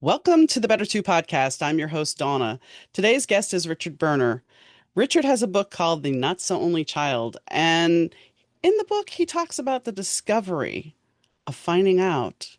Welcome to the Better Two podcast. I'm your host, Donna. Today's guest is Richard Boerner. Richard has a book called The Not So Only Child, and in the book, he talks about the discovery of finding out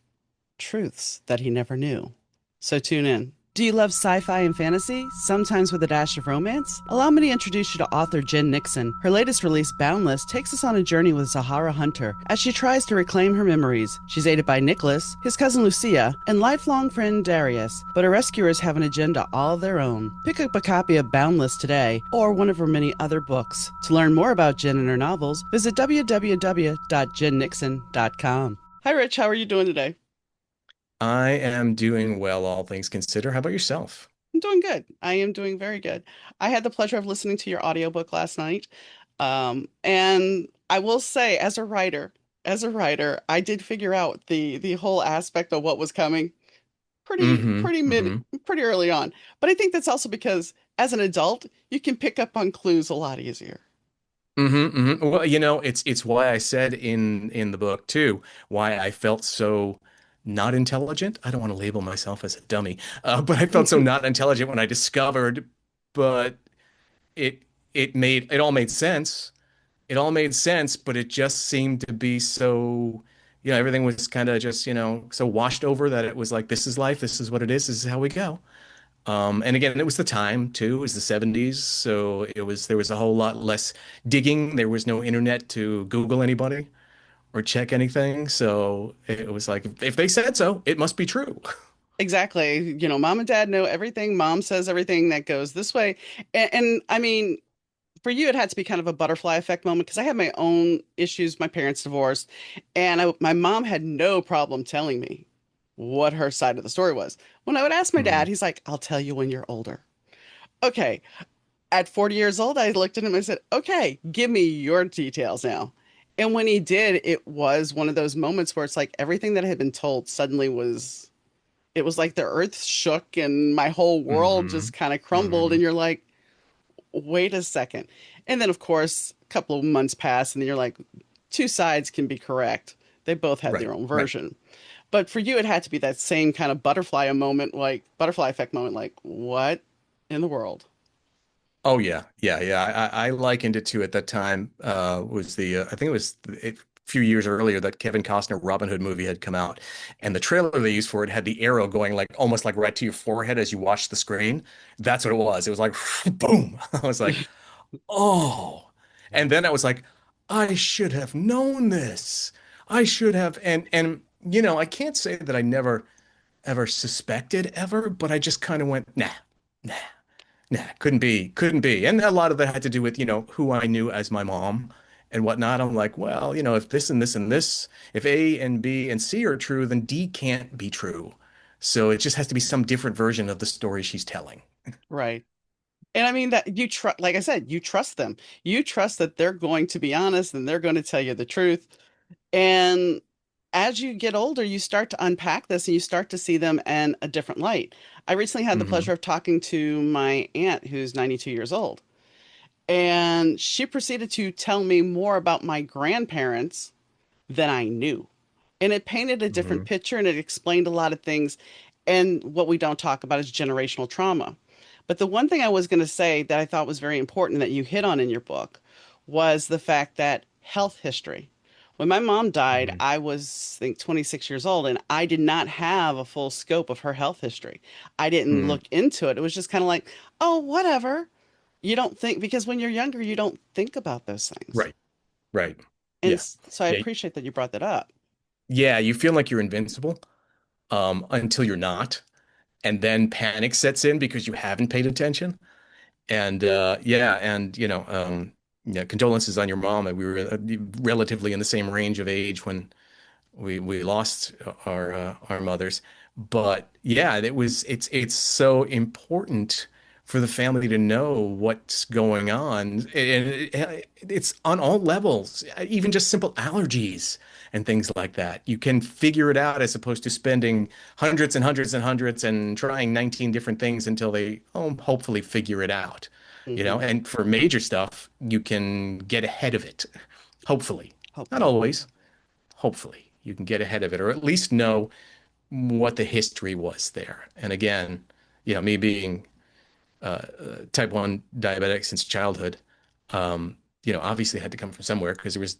truths that he never knew. So tune in. Do you love sci-fi and fantasy, sometimes with a dash of romance? Allow me to introduce you to author Jen Nixon. Her latest release, Boundless, takes us on a journey with Zahara Hunter as she tries to reclaim her memories. She's aided by Nicholas, his cousin Lucia, and lifelong friend Darius, but her rescuers have an agenda all their own. Pick up a copy of Boundless today, or one of her many other books. To learn more about Jen and her novels, visit www.jennixon.com. Hi, Rich. How are you doing today? I am doing well, all things considered. How about yourself? I'm doing good. I am doing very good. I had the pleasure of listening to your audiobook last night. And I will say, as a writer, I did figure out the whole aspect of what was coming pretty Mm-hmm. pretty mid Mm-hmm. pretty early on. But I think that's also because as an adult, you can pick up on clues a lot easier. Mm-hmm. Mm-hmm. Well, it's why I said in the book too, why I felt so not intelligent. I don't want to label myself as a dummy, but I felt so not intelligent when I discovered, but it it all made sense. It all made sense, but it just seemed to be so, everything was kind of just, so washed over that it was like, this is life, this is what it is, this is how we go. And again, it was the time too, it was the 70s, so there was a whole lot less digging. There was no internet to Google anybody or check anything. So it was like, if they said so, it must be true. Exactly. Mom and dad know everything. Mom says everything that goes this way. And I mean, for you, it had to be kind of a butterfly effect moment because I had my own issues. My parents divorced, and my mom had no problem telling me what her side of the story was. When I would ask my dad, Mhm. he's like, "I'll tell you when you're older." Okay. At 40 years old, I looked at him and said, "Okay, give me your details now." And when he did, it was one of those moments where it's like everything that had been told suddenly it was like the earth shook and my whole world just Mhm. kind of crumbled. And Mhm. you're like, wait a second. And then, of course, a couple of months pass, and then you're like, two sides can be correct. They both had Right. their own Right. version. But for you, it had to be that same kind of butterfly moment, like butterfly effect moment, like, what in the world? Oh yeah, yeah, yeah. I likened it to at that time was the I think it was a few years earlier that Kevin Costner Robin Hood movie had come out, and the trailer they used for it had the arrow going like almost like right to your forehead as you watch the screen. That's what it was. It was like boom. I was like, oh, and then I was like, I should have known this. I should have, and I can't say that I never ever suspected ever, but I just kind of went, nah. Nah, couldn't be. And a lot of that had to do with, who I knew as my mom and whatnot. I'm like, well, if this and this and this, if A and B and C are true, then D can't be true. So it just has to be some different version of the story she's telling. Right. And I mean that you trust, like I said, you trust them. You trust that they're going to be honest and they're going to tell you the truth. And as you get older, you start to unpack this and you start to see them in a different light. I recently had the Hmm. pleasure of talking to my aunt who's 92 years old, and she proceeded to tell me more about my grandparents than I knew. And it painted a different Hmm. picture and it explained a lot of things. And what we don't talk about is generational trauma. But the one thing I was going to say that I thought was very important that you hit on in your book was the fact that health history. When my mom died, Hmm. I was, I think, 26 years old, and I did not have a full scope of her health history. I didn't Hmm. look into it. It was just kind of like, oh, whatever. You don't think, because when you're younger, you don't think about those things. Right. Right. And Yeah. so I Yeah. appreciate that you brought that up. Yeah. You feel like you're invincible, until you're not. And then panic sets in because you haven't paid attention. And yeah, and yeah, condolences on your mom. We were relatively in the same range of age when we lost our mothers. But yeah, it's so important for the family to know what's going on. And it's on all levels, even just simple allergies and things like that. You can figure it out as opposed to spending hundreds and hundreds and hundreds and trying 19 different things until they hopefully figure it out. Hmm. And for major stuff, you can get ahead of it. Hopefully. Not Hopefully. always. Hopefully you can get ahead of it or at least know what the history was there. And again, me being type 1 diabetic since childhood, obviously had to come from somewhere because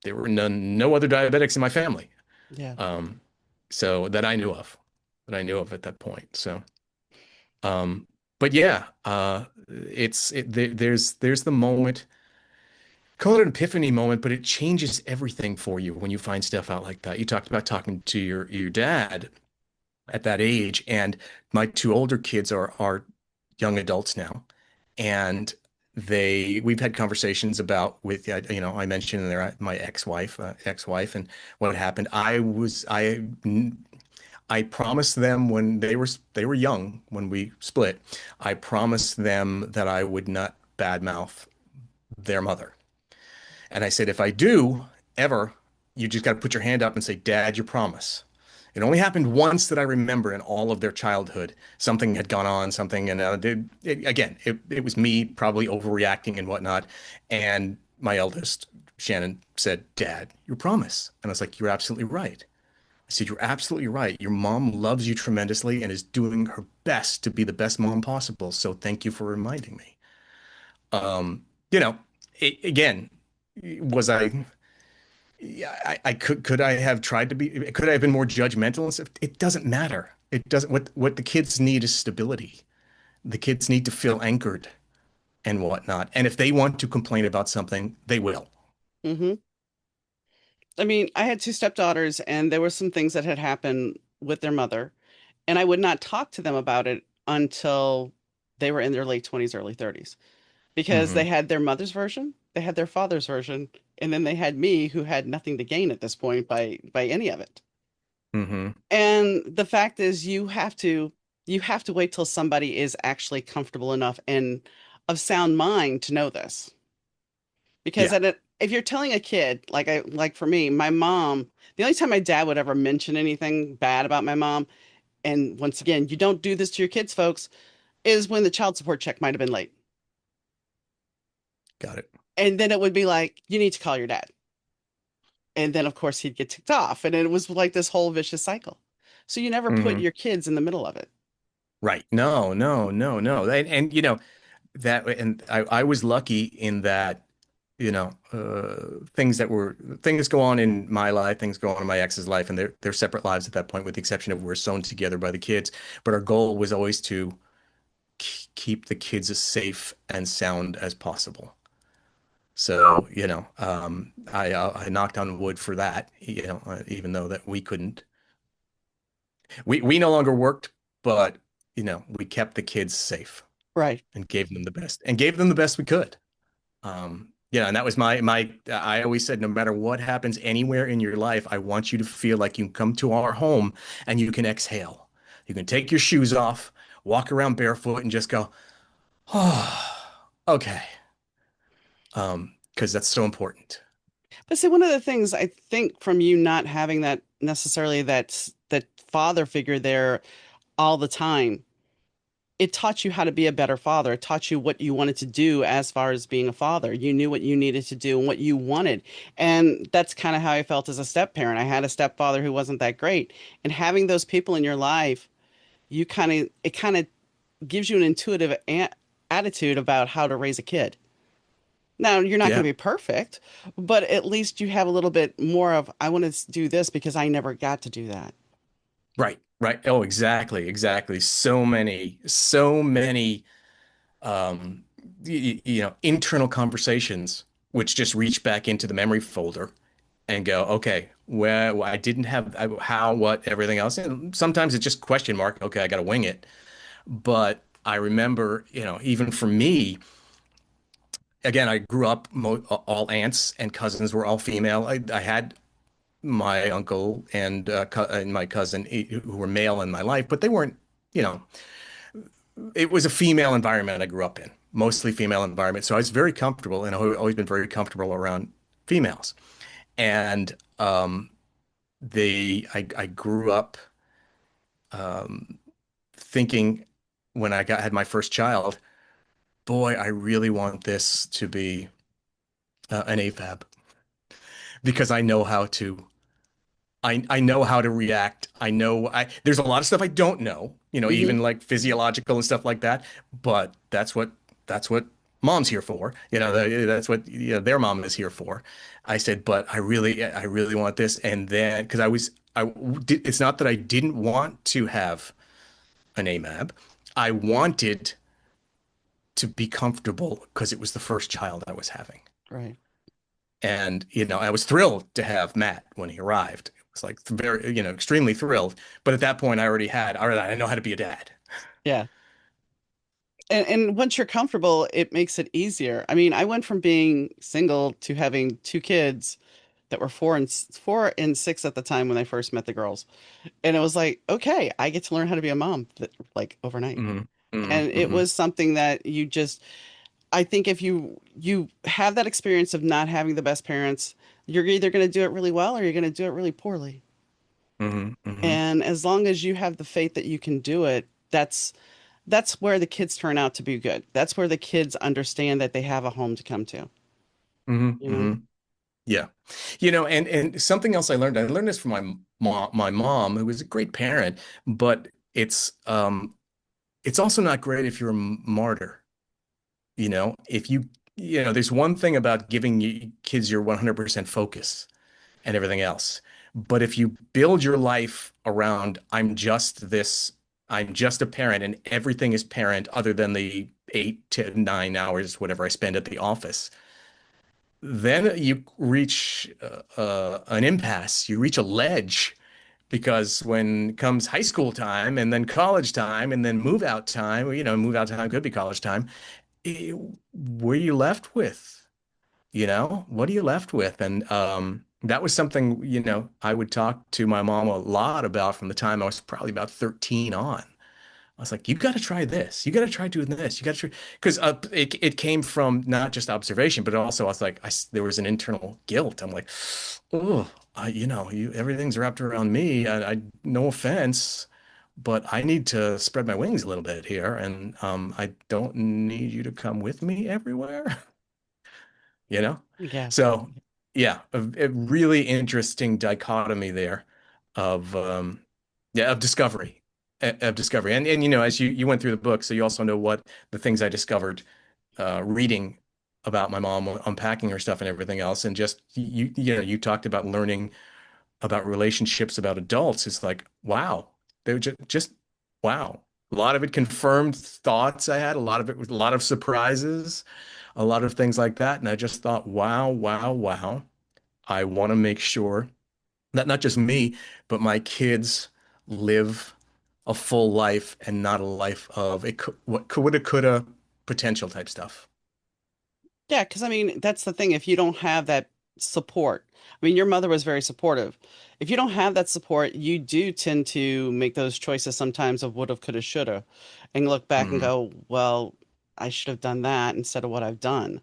there were no other diabetics in my family. Yeah. Um, so that I knew of at that point. So, um, but yeah, there's the moment, call it an epiphany moment, but it changes everything for you when you find stuff out like that. You talked about talking to your dad at that age, and my two older kids are young adults now, and we've had conversations about with I mentioned in there my ex-wife and what happened. I promised them when they were young when we split. I promised them that I would not badmouth their mother. And I said, if I do ever, you just got to put your hand up and say, Dad, you promise. It only happened once that I remember in all of their childhood. Something had gone on, something, and again, it was me probably overreacting and whatnot. And my eldest, Shannon, said, Dad, your promise. And I was like, you're absolutely right. I said, you're absolutely right. Your mom loves you tremendously and is doing her best to be the best mom possible. So thank you for reminding me. Um, you know, again, was I, yeah, I could I have tried to be, could I have been more judgmental and stuff? It doesn't matter. It doesn't, what the kids need is stability. The kids need to feel anchored and whatnot. And if they want to complain about something, they will. Hmm. I mean, I had two stepdaughters, and there were some things that had happened with their mother, and I would not talk to them about it until they were in their late 20s, early 30s, because they Hmm. had their mother's version, they had their father's version, and then they had me, who had nothing to gain at this point by any of it. Hmm. And the fact is, you have to wait till somebody is actually comfortable enough and of sound mind to know this. Because Yeah. if you're telling a kid, like for me, my mom, the only time my dad would ever mention anything bad about my mom, and once again, you don't do this to your kids, folks, is when the child support check might have been late. Got it. And then it would be like, you need to call your dad. And then of course he'd get ticked off. And it was like this whole vicious cycle. So you never put Hmm. your kids in the middle of it. Right. No, no, no, no. And that, and I was lucky in that, things go on in my life, things go on in my ex's life, and they're separate lives at that point, with the exception of we're sewn together by the kids. But our goal was always to keep the kids as safe and sound as possible. So, I knocked on wood for that, even though that we couldn't, we no longer worked, but we kept the kids safe Right. and gave them the best we could. And that was I always said, no matter what happens anywhere in your life, I want you to feel like you can come to our home and you can exhale. You can take your shoes off, walk around barefoot and just go, oh, okay. Because that's so important. But see, one of the things I think from you not having that necessarily that father figure there all the time, it taught you how to be a better father. It taught you what you wanted to do as far as being a father. You knew what you needed to do and what you wanted. And that's kind of how I felt as a step parent. I had a stepfather who wasn't that great. And having those people in your life, it kind of gives you an intuitive attitude about how to raise a kid. Now, you're not going Yeah. to be perfect, but at least you have a little bit more of, I want to do this because I never got to do that. Right. Right. Oh, exactly. Exactly. So many, um, internal conversations, which just reach back into the memory folder and go, okay, well, I didn't have how, what, everything else. And sometimes it's just question mark. Okay, I got to wing it. But I remember, even for me, again, I grew up all aunts and cousins were all female. I had my uncle and my cousin who were male in my life, but they weren't, you know, it was a female environment I grew up in, mostly female environment. So I was very comfortable and I've always been very comfortable around females. And I grew up thinking when had my first child, boy, I really want this to be an AFAB because I know how to I know how to react. I know there's a lot of stuff I don't know, Hmm. even like physiological and stuff like that. But that's what mom's here for. That's what their mom is here for. I said, but I really want this. And then because it's not that I didn't want to have an AMAB. I wanted to be comfortable because it was the first child I was having. Right. And, I was thrilled to have Matt when he arrived. It was like very, extremely thrilled. But at that point, I know how to be a dad. Yeah. And once you're comfortable, it makes it easier. I mean, I went from being single to having two kids that were 4 and 6 at the time when I first met the girls. And it was like, okay, I get to learn how to be a mom like overnight. Hmm. Hmm. And it Hmm. was something that I think if you have that experience of not having the best parents, you're either going to do it really well or you're going to do it really poorly. Hmm. Hmm. And as long as you have the faith that you can do it, that's where the kids turn out to be good. That's where the kids understand that they have a home to come to, Hmm. you know? Hmm. Yeah. And something else I learned this from my mom, who was a great parent, but it's also not great if you're a martyr. If there's one thing about giving kids your 100% focus and everything else. But if you build your life around, I'm just a parent and everything is parent other than the 8 to 9 hours, whatever I spend at the office, then you reach an impasse. You reach a ledge because when comes high school time and then college time and then move out time could be college time, eh, what are you left with? What are you left with? And that was something, I would talk to my mom a lot about from the time I was probably about 13 on. I was like, you got to try this. You got to try doing this. You got to try because it came from not just observation, but also I was like, there was an internal guilt. I'm like, oh, everything's wrapped around me. No offense, but I need to spread my wings a little bit here, and I don't need you to come with me everywhere. you know? Yeah. So, yeah, a really interesting dichotomy there of yeah, of discovery. And as you went through the book, so you also know what the things I discovered reading about my mom, unpacking her stuff and everything else, and just you talked about learning about relationships about adults. It's like, wow, they're just wow. A lot of it confirmed thoughts I had, a lot of it was a lot of surprises, a lot of things like that. And I just thought, wow, wow, wow. I want to make sure that not just me, but my kids live a full life and not a life of what woulda, coulda, potential type stuff. Yeah, because I mean, that's the thing. If you don't have that support, I mean, your mother was very supportive. If you don't have that support, you do tend to make those choices sometimes of woulda, coulda, shoulda, and look back and Hmm. go, well, I should have done that instead of what I've done.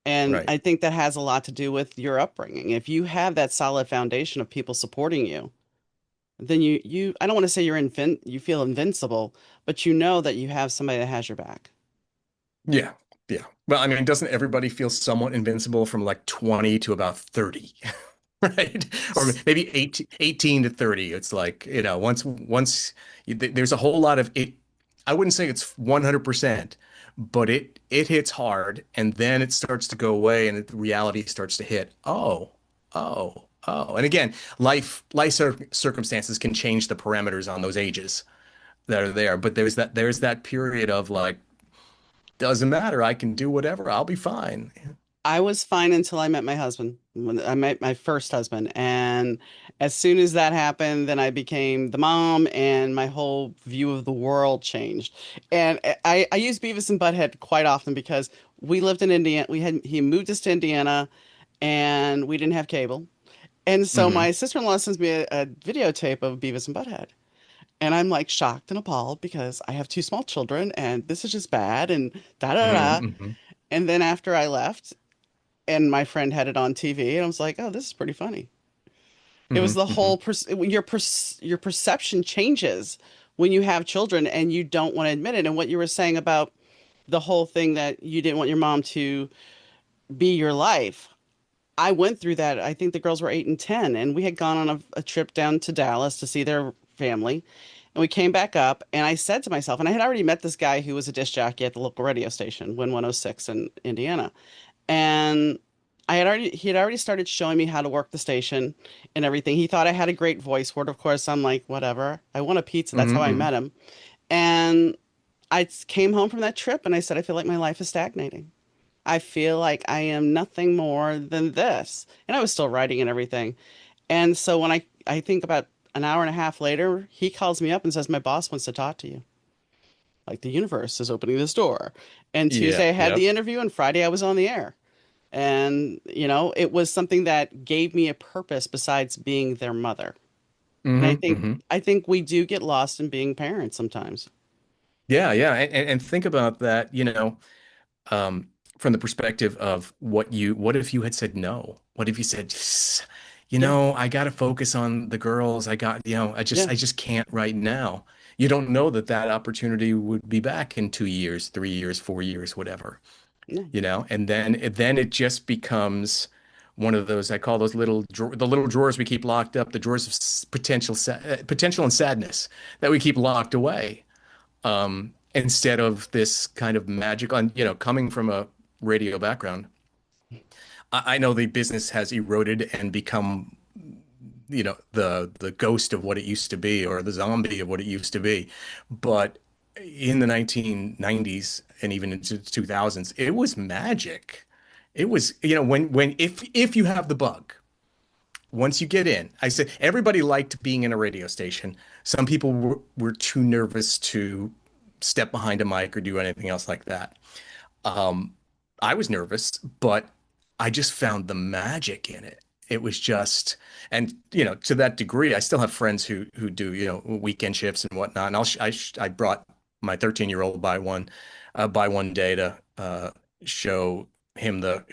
And Right. I think that has a lot to do with your upbringing. If you have that solid foundation of people supporting you, then I don't want to say you feel invincible, but you know that you have somebody that has your back. Yeah. Yeah. Well, I mean, doesn't everybody feel somewhat invincible from like 20 to about 30? Right? Or S- maybe 18 to 30. It's like, once there's a whole lot of it. I wouldn't say it's 100%, but it hits hard and then it starts to go away and reality starts to hit. Oh, oh, oh. And again, life circumstances can change the parameters on those ages that are there, but there's that period of like, doesn't matter. I can do whatever. I'll be fine. I was fine until I met my husband, when I met my first husband. And as soon as that happened, then I became the mom and my whole view of the world changed. And I use Beavis and Butthead quite often because we lived in Indiana. He moved us to Indiana and we didn't have cable. And so Hmm. my sister-in-law sends me a videotape of Beavis and Butthead. And I'm like shocked and appalled because I have two small children and this is just bad and da da da. Hmm. Hmm. And then after I left and my friend had it on TV and I was like, "Oh, this is pretty funny." It was Hmm. the Hmm. whole your perception changes when you have children and you don't want to admit it. And what you were saying about the whole thing that you didn't want your mom to be your life. I went through that. I think the girls were 8 and 10, and we had gone on a trip down to Dallas to see their family. And we came back up, and I said to myself, and I had already met this guy who was a disc jockey at the local radio station, Win 106 in Indiana. And he had already started showing me how to work the station and everything. He thought I had a great voice for it. Of course, I'm like, whatever. I want a pizza. That's how I Hmm. met him. And came home from that trip and I said, I feel like my life is stagnating. I feel like I am nothing more than this. And I was still writing and everything. And so when I think about an hour and a half later, he calls me up and says, my boss wants to talk to you. Like the universe is opening this door. And Yeah. Tuesday I had Yep. the interview and Friday I was on the air. And, it was something that gave me a purpose besides being their mother. And Hmm. Hmm. I think we do get lost in being parents sometimes. Yeah, yeah. And think about that, um, from the perspective of what if you had said no? What if you said, Yeah, I got to focus on the girls. yeah, I just can't right now. You don't know that that opportunity would be back in 2 years, 3 years, 4 years, whatever, yeah. and then it just becomes one of those, I call those the little drawers we keep locked up, the drawers of potential and sadness that we keep locked away, instead of this kind of magical, and coming from a radio background, I know the business has eroded and become, the ghost of what it used to be, or the zombie of what it used to be. But in the 1990s and even into the 2000s, it was magic. It was, when if you have the bug, once you get in, I said everybody liked being in a radio station. Some people were too nervous to step behind a mic or do anything else like that. Um, I was nervous, but I just found the magic in it. It was just, and to that degree, I still have friends who do weekend shifts and whatnot. And I brought my 13-year-old by one day to show him the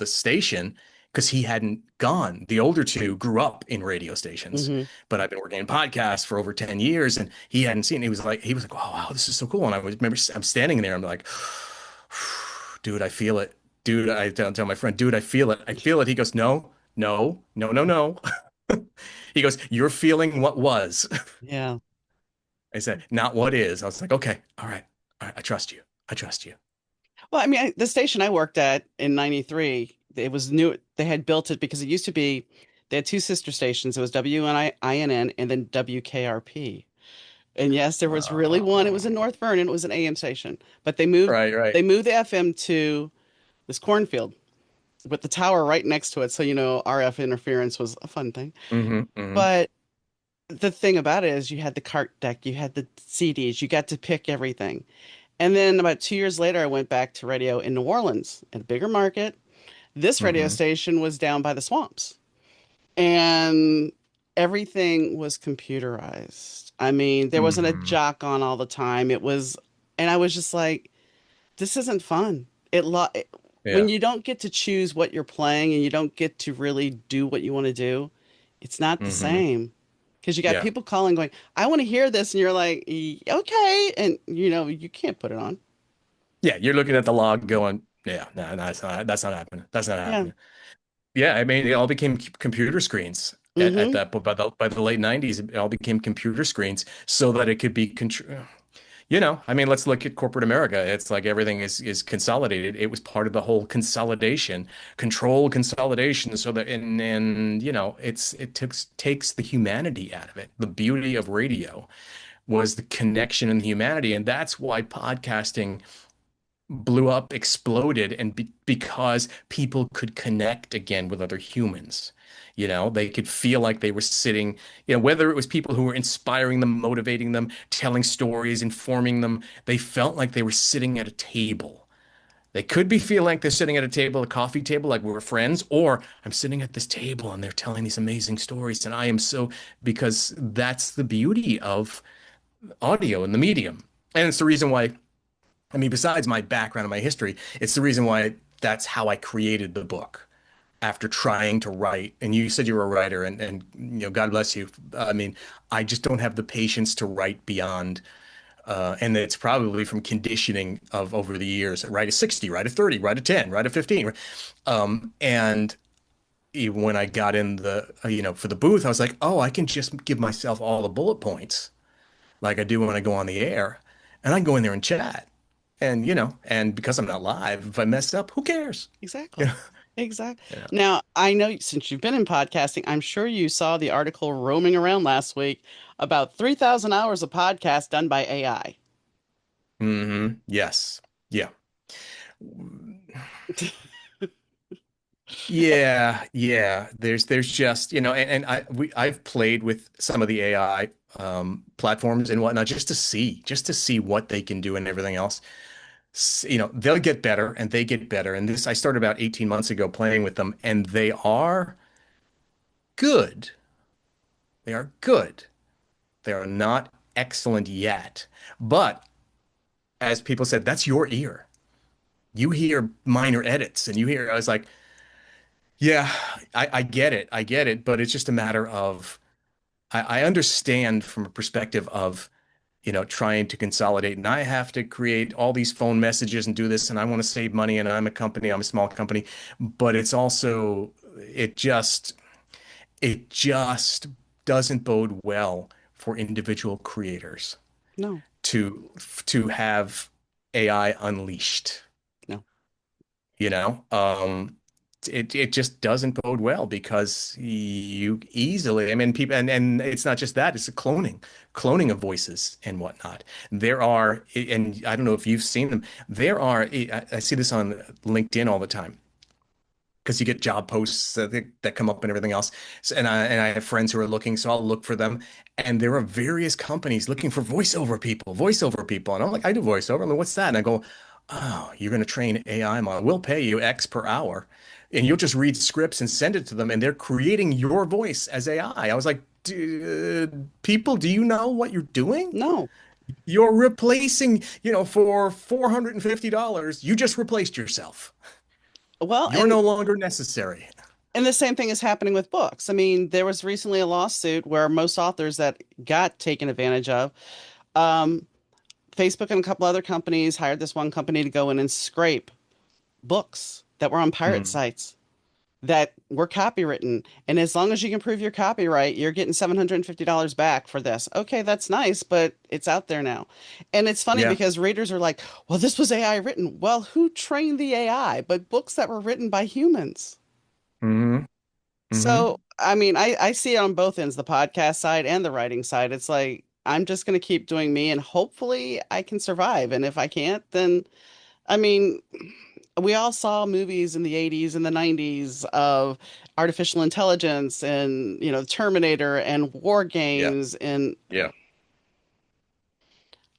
station, because he hadn't gone. The older two grew up in radio stations, Hmm. but I've been working in podcasts for over 10 years and he hadn't seen it. He was like, oh wow, this is so cool. And remember I'm standing there, I'm like, dude, I feel it. Dude, I tell my friend, dude, I feel it. I feel it. He goes, no, no, no, no, no. He goes, you're feeling what was. Yeah. I said, not what is. I was like, okay, all right. All right, I trust you. I trust you. Well, I mean, the station I worked at in 93, it was new. They had built it because it used to be, they had two sister stations. It was WNINN and then WKRP. And yes, there was really one. It was in Oh, North Vernon. It was an AM station, but right, right. they moved the FM to this cornfield with the tower right next to it. So, RF interference was a fun thing. Hmm. Hmm. But the thing about it is you had the cart deck, you had the CDs, you got to pick everything. And then about 2 years later, I went back to radio in New Orleans, in a bigger market. This radio Hmm. station was down by the swamps, and everything was computerized. I mean, there wasn't a Hmm. jock on all the time. And I was just like, this isn't fun. When Yeah. you don't get to choose what you're playing and you don't get to really do what you want to do, it's not the Hmm. same. Because you got Yeah. people calling going, I want to hear this. And you're like, Okay. And, you can't put it on. Yeah. You're looking at the log going, yeah, no, no, that's not happening. That's not Yeah. happening. Yeah. I mean, it all became computer screens at Mm-hmm. that point. By the late 90s, it all became computer screens so that it could be control. I mean, let's look at corporate America. It's like everything is consolidated. It was part of the whole consolidation, control consolidation, so that and it takes the humanity out of it. The beauty of radio was the connection and the humanity, and that's why podcasting blew up, exploded, and because people could connect again with other humans. They could feel like they were sitting, whether it was people who were inspiring them, motivating them, telling stories, informing them, they felt like they were sitting at a table. They could be feeling like they're sitting at a table, a coffee table, like we're friends, or I'm sitting at this table and they're telling these amazing stories. And I am so, because that's the beauty of audio and the medium. And it's the reason why, I mean, besides my background and my history, it's the reason why that's how I created the book after trying to write. And you said you were a writer, and God bless you. I mean, I just don't have the patience to write beyond And it's probably from conditioning of over the years. Write a 60, write a 30, write a 10, write a 15. And when I got in for the booth, I was like, oh, I can just give myself all the bullet points like I do when I go on the air. And I can go in there and chat. And because I'm not live, if I mess up, who cares? You Exactly. know? Exactly. Yeah. Now, I know since you've been in podcasting, I'm sure you saw the article roaming around last week about 3,000 hours of podcast done by AI. Yes. Yeah. Yeah, yeah. There's just, and I've played with some of the AI platforms and whatnot just to see what they can do and everything else. They'll get better and they get better. And this I started about 18 months ago playing with them, and they are good. They are good. They are not excellent yet. But as people said, that's your ear. You hear minor edits and I was like, yeah, I get it. I get it. But it's just a matter of, I understand from a perspective of, trying to consolidate. And I have to create all these phone messages and do this. And I want to save money. And I'm a small company. But it's also, it just doesn't bode well for individual creators No, to to have AI unleashed. no. You know, it just doesn't bode well because you easily, I mean, people, and it's not just that, it's a cloning of voices and whatnot. There are, and I don't know if you've seen them, I see this on LinkedIn all the time because you get job posts that come up and everything else. So, and I have friends who are looking, so I'll look for them. And there are various companies looking for voiceover people. And I'm like, I do voiceover. I'm like, what's that? And I go, oh, you're going to train AI model. We'll pay you X per hour. And you'll just read scripts and send it to them. And they're creating your voice as AI. I was like, people, do you know what you're doing? No. You're replacing, for $450, you just replaced yourself. Well, You're no longer necessary. and the same thing is happening with books. I mean, there was recently a lawsuit where most authors that got taken advantage of, um, Facebook and a couple other companies hired this one company to go in and scrape books that were on pirate Mm. sites that were copywritten. And as long as you can prove your copyright, you're getting $750 back for this. Okay, that's nice, but it's out there now. And it's funny Yeah. because readers are like, well, this was AI written. Well, who trained the AI? But books that were written by humans. Hmm. Hmm. So, I mean, I see it on both ends, the podcast side and the writing side. It's like, I'm just going to keep doing me and hopefully I can survive. And if I can't, then, I mean, we all saw movies in the 80s and the 90s of artificial intelligence and, Terminator and war Yeah. games. And Yeah.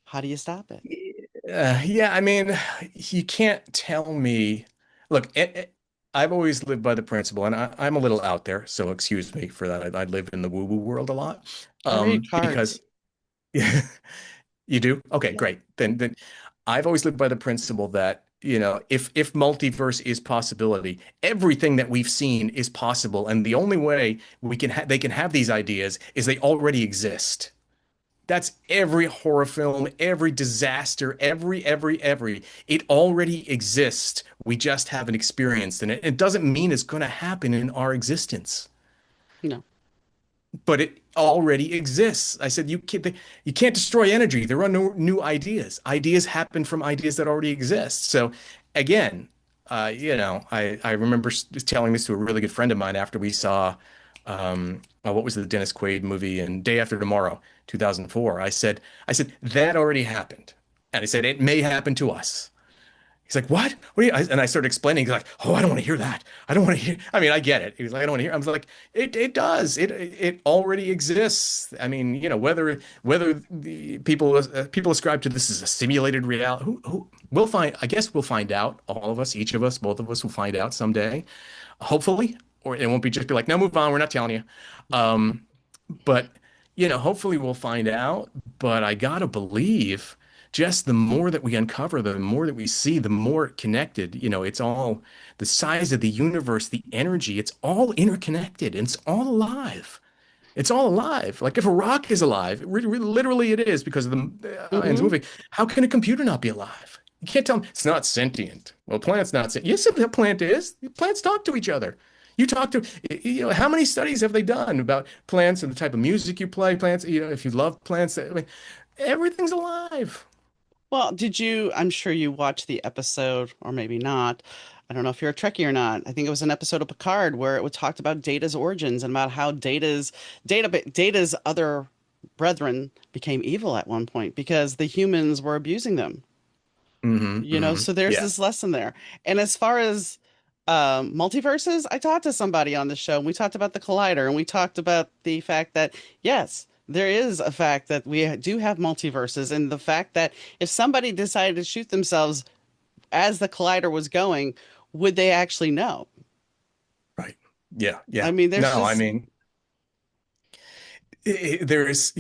how do you stop it? Yeah. I mean, you can't tell me. Look, I've always lived by the principle, and I'm a little out there, so excuse me for that. I live in the woo-woo world a lot. I read Because cards. you do? Okay, Yeah. great. Then I've always lived by the principle that, if multiverse is possibility, everything that we've seen is possible, and the only way they can have these ideas is they already exist. That's every horror film, every disaster, every. It already exists. We just haven't experienced it. It doesn't mean it's going to happen in our existence, No, but it already exists. I said you can't destroy energy. There are no new ideas. Ideas happen from ideas that already exist. So again, I remember telling this to a really good friend of mine after we saw what was the Dennis Quaid movie and Day After Tomorrow, 2004. I said that already happened, and I said it may happen to us. He's like, what? What are you? And I started explaining. He's like, oh, I don't want to hear that. I don't want to hear. I mean, I get it. He was like, I don't want to hear. I was like, it does. It already exists. I mean, whether the people ascribe to this as a simulated reality, who we'll find. I guess we'll find out. All of us, each of us, both of us will find out someday, hopefully, or it won't be just be like, no, move on. We're not telling you. Um, but hopefully we'll find out. But I gotta believe just the more that we uncover, the more that we see, the more connected, it's all the size of the universe, the energy, it's all interconnected and it's all alive. It's all alive. Like if a rock is alive, literally it is because of in the Hmm. movie. How can a computer not be alive? You can't tell me it's not sentient. Well, plant's not sentient. Yes, a plant is. Plants talk to each other. You talk to, how many studies have they done about plants and the type of music you play? Plants, if you love plants, I mean, everything's alive. Well, I'm sure you watched the episode, or maybe not. I don't know if you're a Trekkie or not. I think it was an episode of Picard where it was talked about Data's origins and about how Data's other brethren became evil at one point because the humans were abusing them. So there's Yeah, this lesson there. And as far as multiverses, I talked to somebody on the show and we talked about the collider and we talked about the fact that, yes, there is a fact that we do have multiverses, and the fact that if somebody decided to shoot themselves as the collider was going, would they actually know? right. Yeah, I yeah. mean, there's No, I just, mean, there is,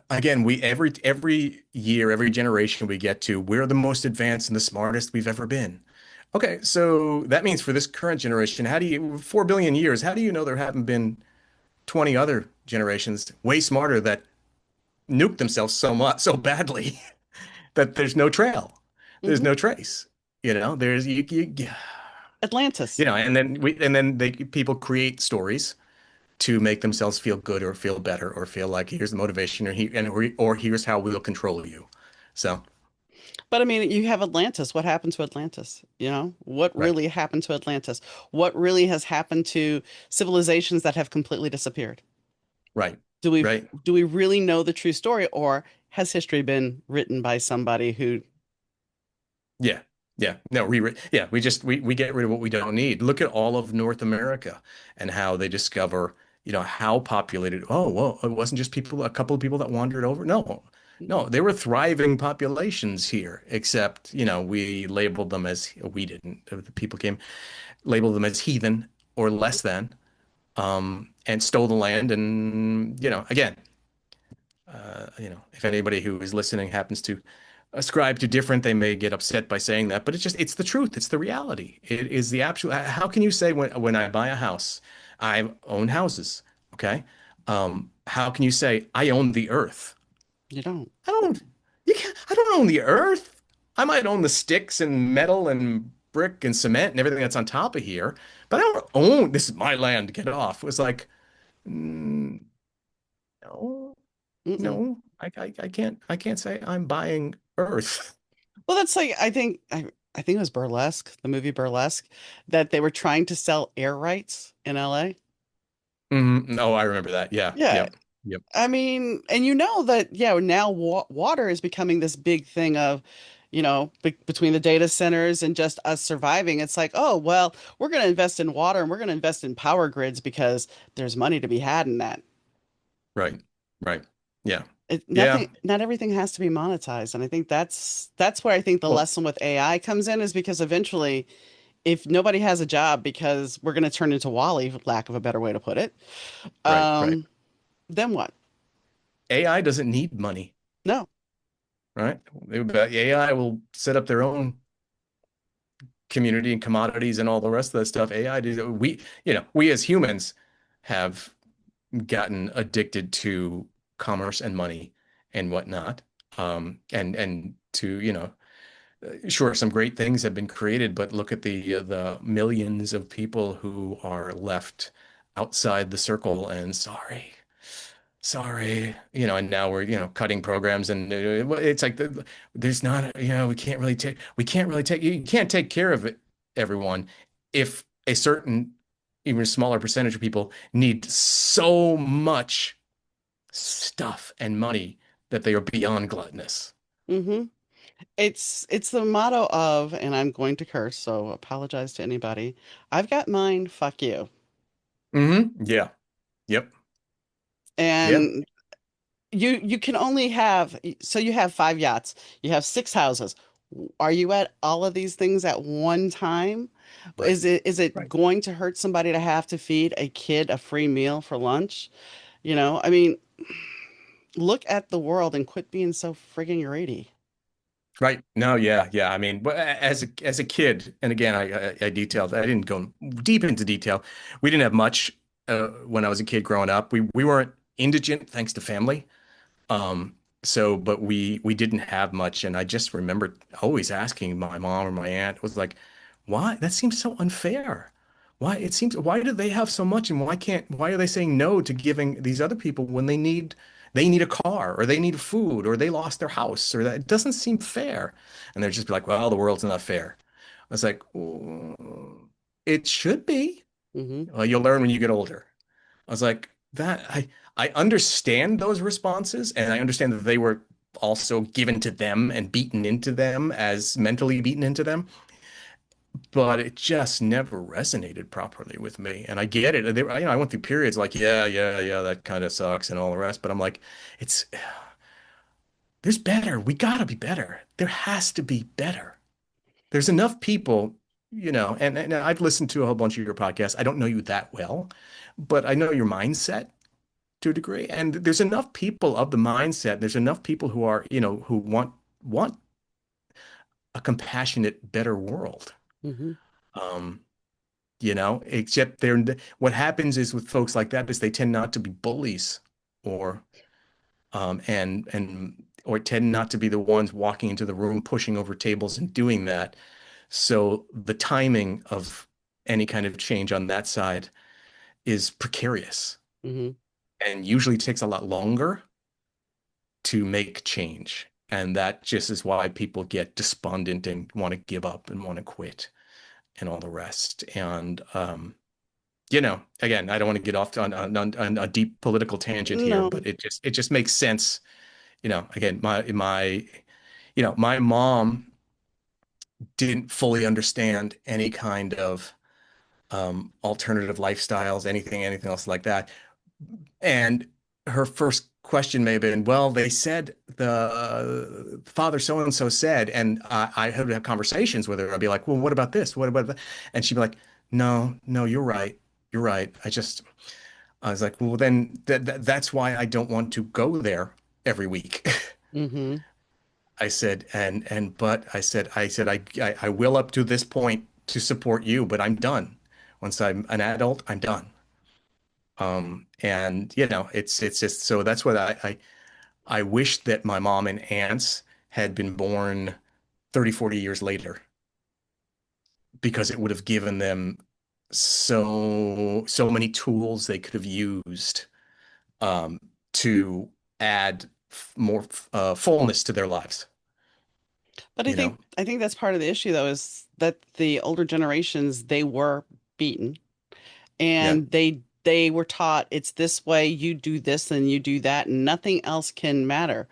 again, we every year, every generation we get to, we're the most advanced and the smartest we've ever been. Okay, so that means for this current generation, 4 billion years, how do you know there haven't been 20 other generations way smarter that nuked themselves so badly that there's no trail, there's mhm. no trace. There's Atlantis. and then people create stories to make themselves feel good or feel better or feel like here's the motivation or here's how we'll control you. So, But I mean, you have Atlantis. What happened to Atlantis? What right, really happened to Atlantis? What really has happened to civilizations that have completely disappeared? right, Do we right. do we really know the true story, or has history been written by somebody who, Yeah. Yeah. No, yeah, we get rid of what we don't need. Look at all of North America and how they discover, how populated. Oh, well, it wasn't just a couple of people that wandered over. No. No, they were thriving populations here, except, we labeled them as we didn't. The people came, labeled them as heathen or less than, and stole the land. And, again, if anybody who is listening happens to ascribe to different, they may get upset by saying that, but it's the truth. It's the reality. It is the actual. How can you say when I buy a house, I own houses, okay? How can you say I own the earth? you don't? I don't. You can't. I don't own the earth. I might own the sticks and metal and brick and cement and everything that's on top of here, but I don't own. This is my land. Get off. It was like, mm, no. Mm-mm. No, I can't say I'm buying Earth. Well, that's like I think it was Burlesque, the movie Burlesque, that they were trying to sell air rights in LA. No, I remember that. Yeah, Yeah, yep, yep, I mean, and you know that, yeah, now wa water is becoming this big thing of, be between the data centers and just us surviving. It's like, oh, well, we're going to invest in water and we're going to invest in power grids because there's money to be had in that. right, right. Yeah, yeah. Not everything has to be monetized. And I think that's where I think the Well, lesson with AI comes in, is because eventually, if nobody has a job because we're going to turn into Wall-E, for lack of a better way to put it, right, right. um, then what? AI doesn't need money, No. right? AI will set up their own community and commodities and all the rest of that stuff. We as humans have gotten addicted to commerce and money and whatnot. And to, sure, some great things have been created, but look at the millions of people who are left outside the circle and sorry, and now we're, cutting programs and it's like there's not, you can't take care of everyone if a certain even smaller percentage of people need so much stuff and money that they are beyond gluttonous. Hmm. It's the motto of, and I'm going to curse, so apologize to anybody. I've got mine, fuck you. Yeah. Yep. Yeah. And you can only have, so you have 5 yachts, you have 6 houses. Are you at all of these things at one time? Right. Is it Right. going to hurt somebody to have to feed a kid a free meal for lunch? I mean, look at the world and quit being so friggin' greedy. Right. No, yeah, yeah. I mean, but as a kid, and again, I detailed. I didn't go deep into detail. We didn't have much when I was a kid growing up. We weren't. indigent thanks to family. But we didn't have much, and I just remember always asking my mom or my aunt was like, "Why? That seems so unfair. Why do they have so much, and why are they saying no to giving these other people when they need a car or they need food or they lost their house or that it doesn't seem fair." And they'd just be like, "Well, the world's not fair." I was like, "It should be. Hmm. Well, you'll learn when you get older." I was like, I understand those responses, and I understand that they were also given to them and beaten into them as mentally beaten into them, but it just never resonated properly with me. And I get it. I went through periods like, yeah, yeah, yeah, that kind of sucks and all the rest, but I'm like, it's there's better. We gotta be better. There has to be better. There's enough people, and I've listened to a whole bunch of your podcasts. I don't know you that well, but I know your mindset to a degree. And there's enough people of the mindset. There's enough people who are, who want a compassionate, better world. Hmm. Um, except what happens is with folks like that is they tend not to be bullies or and or tend not to be the ones walking into the room, pushing over tables and doing that. So the timing of any kind of change on that side is precarious Hmm. and usually takes a lot longer to make change. And that just is why people get despondent and want to give up and want to quit and all the rest. And, again, I don't want to get off on a deep political tangent here, No. but it just makes sense. Again, my mom didn't fully understand any kind of alternative lifestyles, anything else like that. And her first question may have been, well, they said the father so and so said, and I had to have conversations with her. I'd be like, well, what about this? What about that? And she'd be like, no, no, you're right. You're right. I was like, well, then that's why I don't want to go there every week. Hmm. I said, but I said, I will up to this point to support you, but I'm done. Once I'm an adult, I'm done. And it's just so that's what I wish that my mom and aunts had been born 30, 40 years later because it would have given them so many tools they could have used um, to add more fullness to their lives, But I you think know? I think that's part of the issue, though, is that the older generations, they were beaten, Yeah. and they were taught it's this way, you do this and you do that, and nothing else can matter.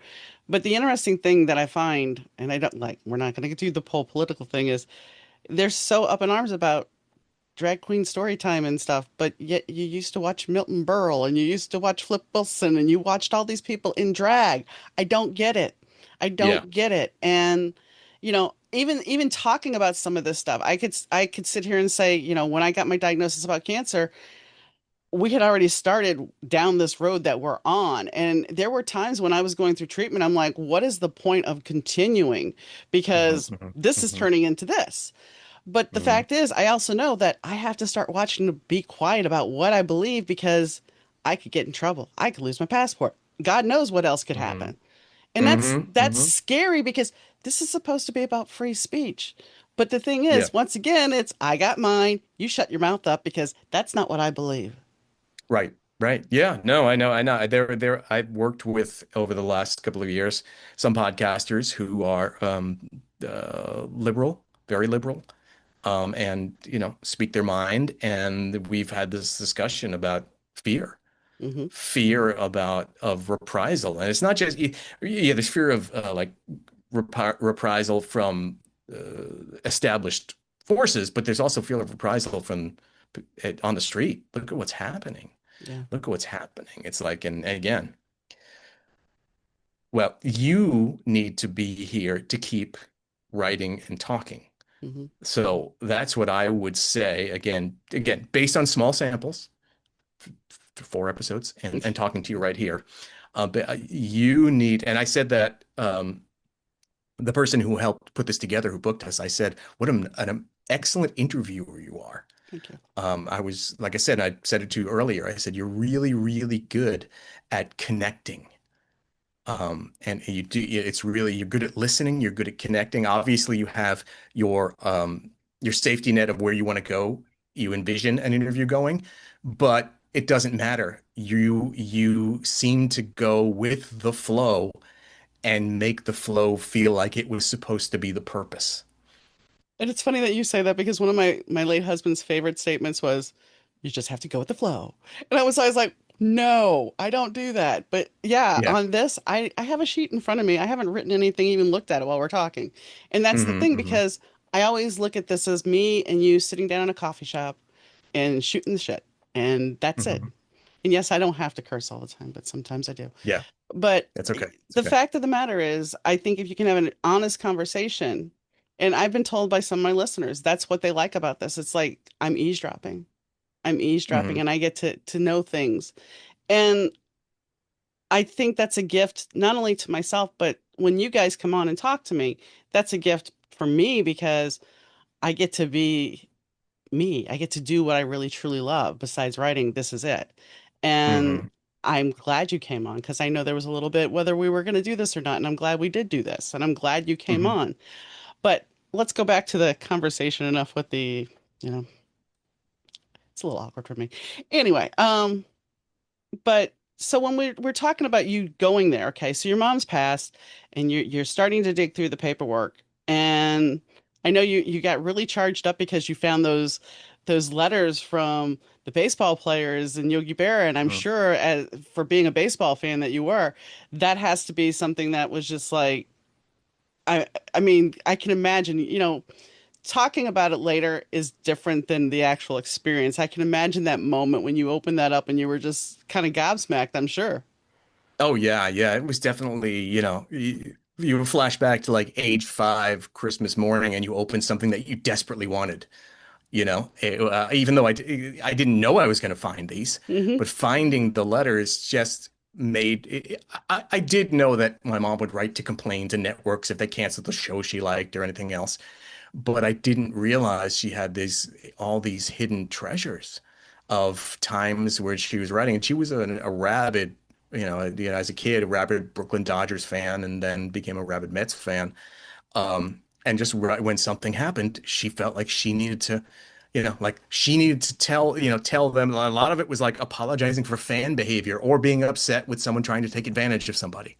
But the interesting thing that I find, and I don't like, we're not going to do the whole political thing, is they're so up in arms about drag queen story time and stuff, but yet you used to watch Milton Berle and you used to watch Flip Wilson and you watched all these people in drag. I don't get it. I Yeah. don't get it. And even talking about some of this stuff, I could sit here and say, when I got my diagnosis about cancer, we had already started down this road that we're on. And there were times when I was going through treatment, I'm like, what is the point of continuing? Hmm. Because Hmm. this is Hmm. turning into this. But the Hmm. fact is, I also know that I have to start watching to be quiet about what I believe because I could get in trouble. I could lose my passport. God knows what else could Hmm. happen. And that's Hmm. that's Hmm. scary because this is supposed to be about free speech. But the thing Yeah. is, once again, it's I got mine, you shut your mouth up because that's not what I believe. Right. Right. Yeah. No, I know. I know. I've worked with over the last couple of years some podcasters who are liberal, very liberal, and speak their mind. And we've had this discussion about fear, Hmm. fear of reprisal, and it's not just yeah. There's fear of like reprisal from established forces, but there's also fear of reprisal from on the street. Look at what's happening. Yeah. Look at what's happening. It's like, and again, well, you need to be here to keep writing and talking. Hmm. So that's what I would say. Again, based on small samples, 4 episodes, and talking to you right here. But you need, and I said that the person who helped put this together, who booked us, I said, "What an excellent interviewer you are." Thank you. I was, like I said, I said it to you earlier. I said, you're really, really good at connecting. And you do, it's really, you're good at listening, you're good at connecting. Obviously, you have your safety net of where you want to go. You envision an interview going, but it doesn't matter. You seem to go with the flow and make the flow feel like it was supposed to be the purpose. And it's funny that you say that because one of my late husband's favorite statements was, "You just have to go with the flow." And I was always like, "No, I don't do that." But yeah, Yeah. on this, I have a sheet in front of me. I haven't written anything, even looked at it while we're talking. And that's the Hmm. thing Hmm. because I always look at this as me and you sitting down in a coffee shop and shooting the shit, and that's it. Hmm. And yes, I don't have to curse all the time, but sometimes I do. Yeah, But that's okay. It's the okay. fact of the matter is, I think if you can have an honest conversation, and I've been told by some of my listeners, that's what they like about this. It's like I'm eavesdropping. I'm eavesdropping Hmm. and I get to know things. And I think that's a gift not only to myself, but when you guys come on and talk to me, that's a gift for me because I get to be me. I get to do what I really truly love. Besides writing, this is it. And Hmm. I'm glad you came on because I know there was a little bit whether we were going to do this or not. And I'm glad we did do this. And I'm glad you came Hmm. on. But let's go back to the conversation enough with the, you know, it's a little awkward for me. Anyway, but so when we're talking about you going there, okay, so your mom's passed and you're starting to dig through the paperwork. And I know you got really charged up because you found those letters from the baseball players and Yogi Berra. And I'm Hmm. sure as for being a baseball fan that you were, that has to be something that was just like I I mean, I can imagine, talking about it later is different than the actual experience. I can imagine that moment when you opened that up and you were just kind of gobsmacked, I'm sure. Oh yeah, yeah. It was definitely, you flash back to like age 5, Christmas morning, and you open something that you desperately wanted. Even though I didn't know I was going to find these, Hmm. but finding the letters just I did know that my mom would write to complain to networks if they canceled the show she liked or anything else, but I didn't realize she had all these hidden treasures of times where she was writing, and she was a rabid, as a kid, a rabid Brooklyn Dodgers fan, and then became a rabid Mets fan. And just right when something happened, she felt like she needed to, like she needed to tell them. A lot of it was like apologizing for fan behavior or being upset with someone trying to take advantage of somebody.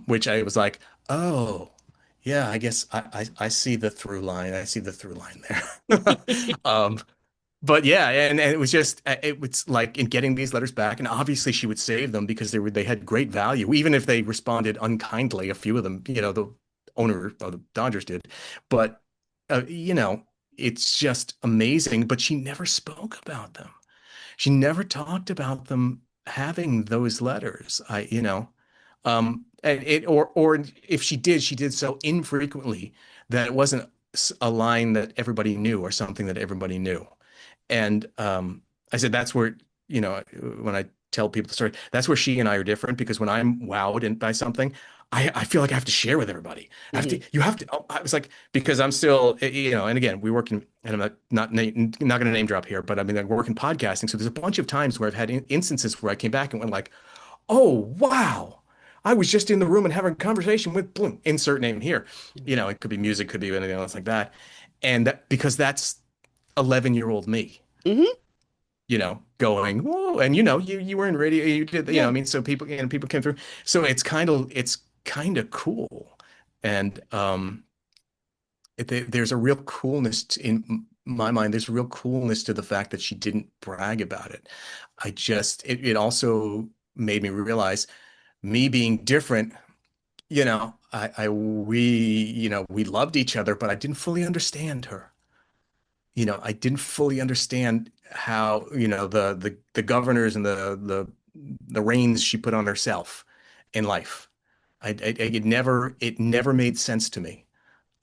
Which I was like, oh, yeah, I guess I see the through line. I see the through line there. Um, but yeah, and it was just it was like in getting these letters back, and obviously she would save them because they had great value, even if they responded unkindly. A few of them, the owner of the Dodgers did, but uh, you know, it's just amazing. But she never spoke about them. She never talked about them having those letters. And or if she did so infrequently that it wasn't a line that everybody knew or something that everybody knew. And I said that's where, when I tell people the story, that's where she and I are different because when I'm wowed by something, I feel like I have to share with everybody. Hmm. You have to. Oh, I was like, because I'm still, and again, we work in, and I'm not going to name drop here, but I mean, I work in podcasting. So there's a bunch of times where I've had instances where I came back and went like, oh, wow. I was just in the room and having a conversation with boom, insert name here. It could be music, could be anything else like that. And because that's 11-year-old me, Hmm. going, whoa, and you were in radio, you did, I Yeah. mean, so people came through. So it's kind of cool. And there's a real coolness in my mind. There's a real coolness to the fact that she didn't brag about it. It also made me realize me being different, we loved each other, but I didn't fully understand her. I didn't fully understand how, the governors and the reins she put on herself in life. It never made sense to me.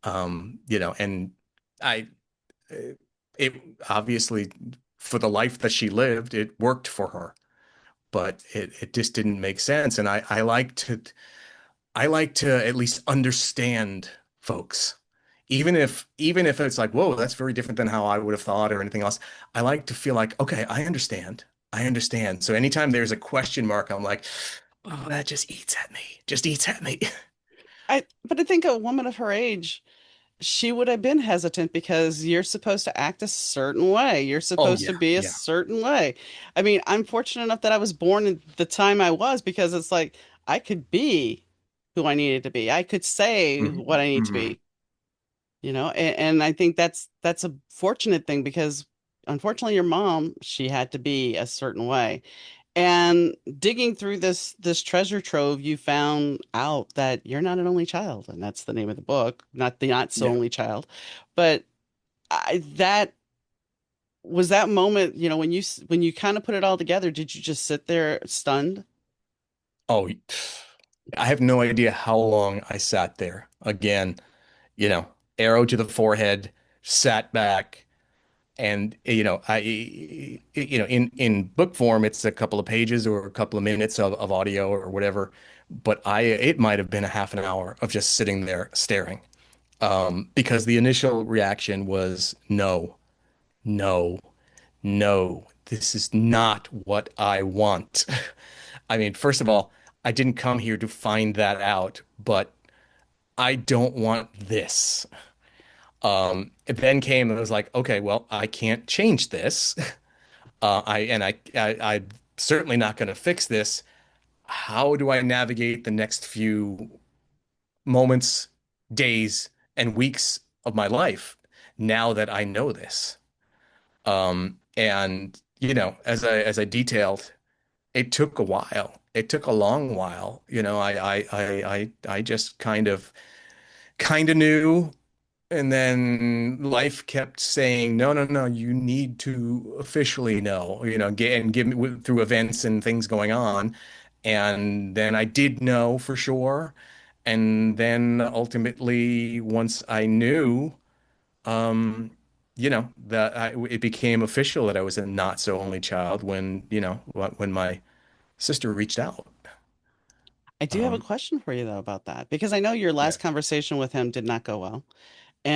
And I, it obviously for the life that she lived, it worked for her, but it just didn't make sense. And I like to at least understand folks, even if it's like, whoa, that's very different than how I would have thought or anything else, I like to feel like, okay, I understand. I understand. So anytime there's a question mark, I'm like, oh, that just eats at me. Just eats at me. But I think a woman of her age, she would have been hesitant because you're supposed to act a certain way. You're Oh supposed to yeah, be a yeah. certain way. I mean, I'm fortunate enough that I was born in the time I was because it's like I could be who I needed to be. I could say what Hmm. I need to Hmm. be, and I think that's a fortunate thing because unfortunately your mom, she had to be a certain way. And digging through this treasure trove, you found out that you're not an only child, and that's the name of the book, not the not so Yeah. only child. But that was that moment, when you kind of put it all together, did you just sit there stunned? Oh, I have no idea how long I sat there. Again, you know, arrow to the forehead, sat back, and in book form, it's a couple of pages or a couple of minutes of audio or whatever. But it might have been a half an hour of just sitting there staring. Because the initial reaction was no, no, no, this is not what I want. I mean, first of all, I didn't come here to find that out, but I don't want this. It then came and it was like, okay, well, I can't change this. I'm certainly not going to fix this. How do I navigate the next few moments, days, and weeks of my life now that I know this? And as I detailed, it took a while. It took a long while. I just kind of knew, and then life kept saying, no, no, no, you need to officially know, and give me through events and things going on. And then I did know for sure. And then ultimately, once I knew, that it became official that I was a not so only child when my sister reached out. I do have a Um, question for you though about that because I know your last yes. conversation with him did not go well.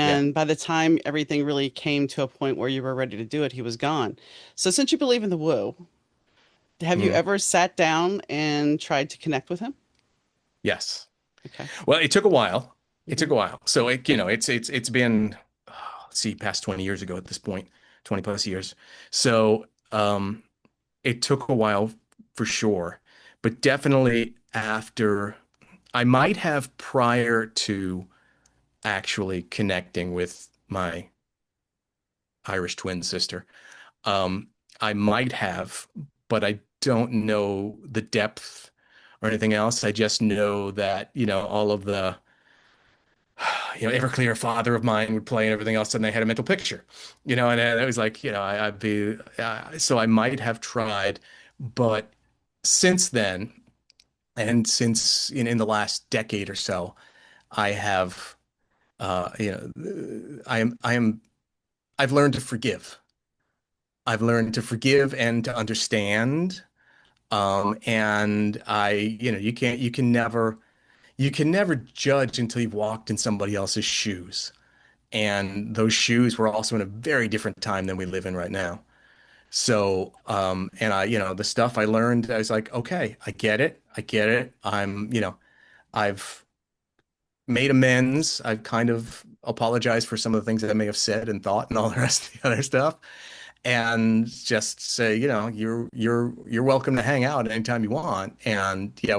Yeah. And by the time everything really came to a point where you were ready to do it, he was gone. So since you believe in the woo, have you Mm. ever sat down and tried to connect with him? Yes. Okay. Well, it took a while. It Hmm. took a while. So it's been, let's see, past 20 years ago at this point, 20 plus years. So it took a while for sure, but definitely after I might have prior to actually connecting with my Irish twin sister. Um, I might have, but I don't know the depth or anything else. I just know that, all of the Everclear Father of Mine would play and everything else, and I had a mental picture, and it was like, I'd be, so I might have tried, but since then, and since in the last decade or so, I have, I've learned to forgive. I've learned to forgive and to understand. And you can never judge until you've walked in somebody else's shoes. And those shoes were also in a very different time than we live in right now. So, and the stuff I learned, I was like, okay, I get it. I get it. I've made amends. I've kind of apologized for some of the things that I may have said and thought and all the rest of the other stuff. And just say, you're welcome to hang out anytime you want. And yeah,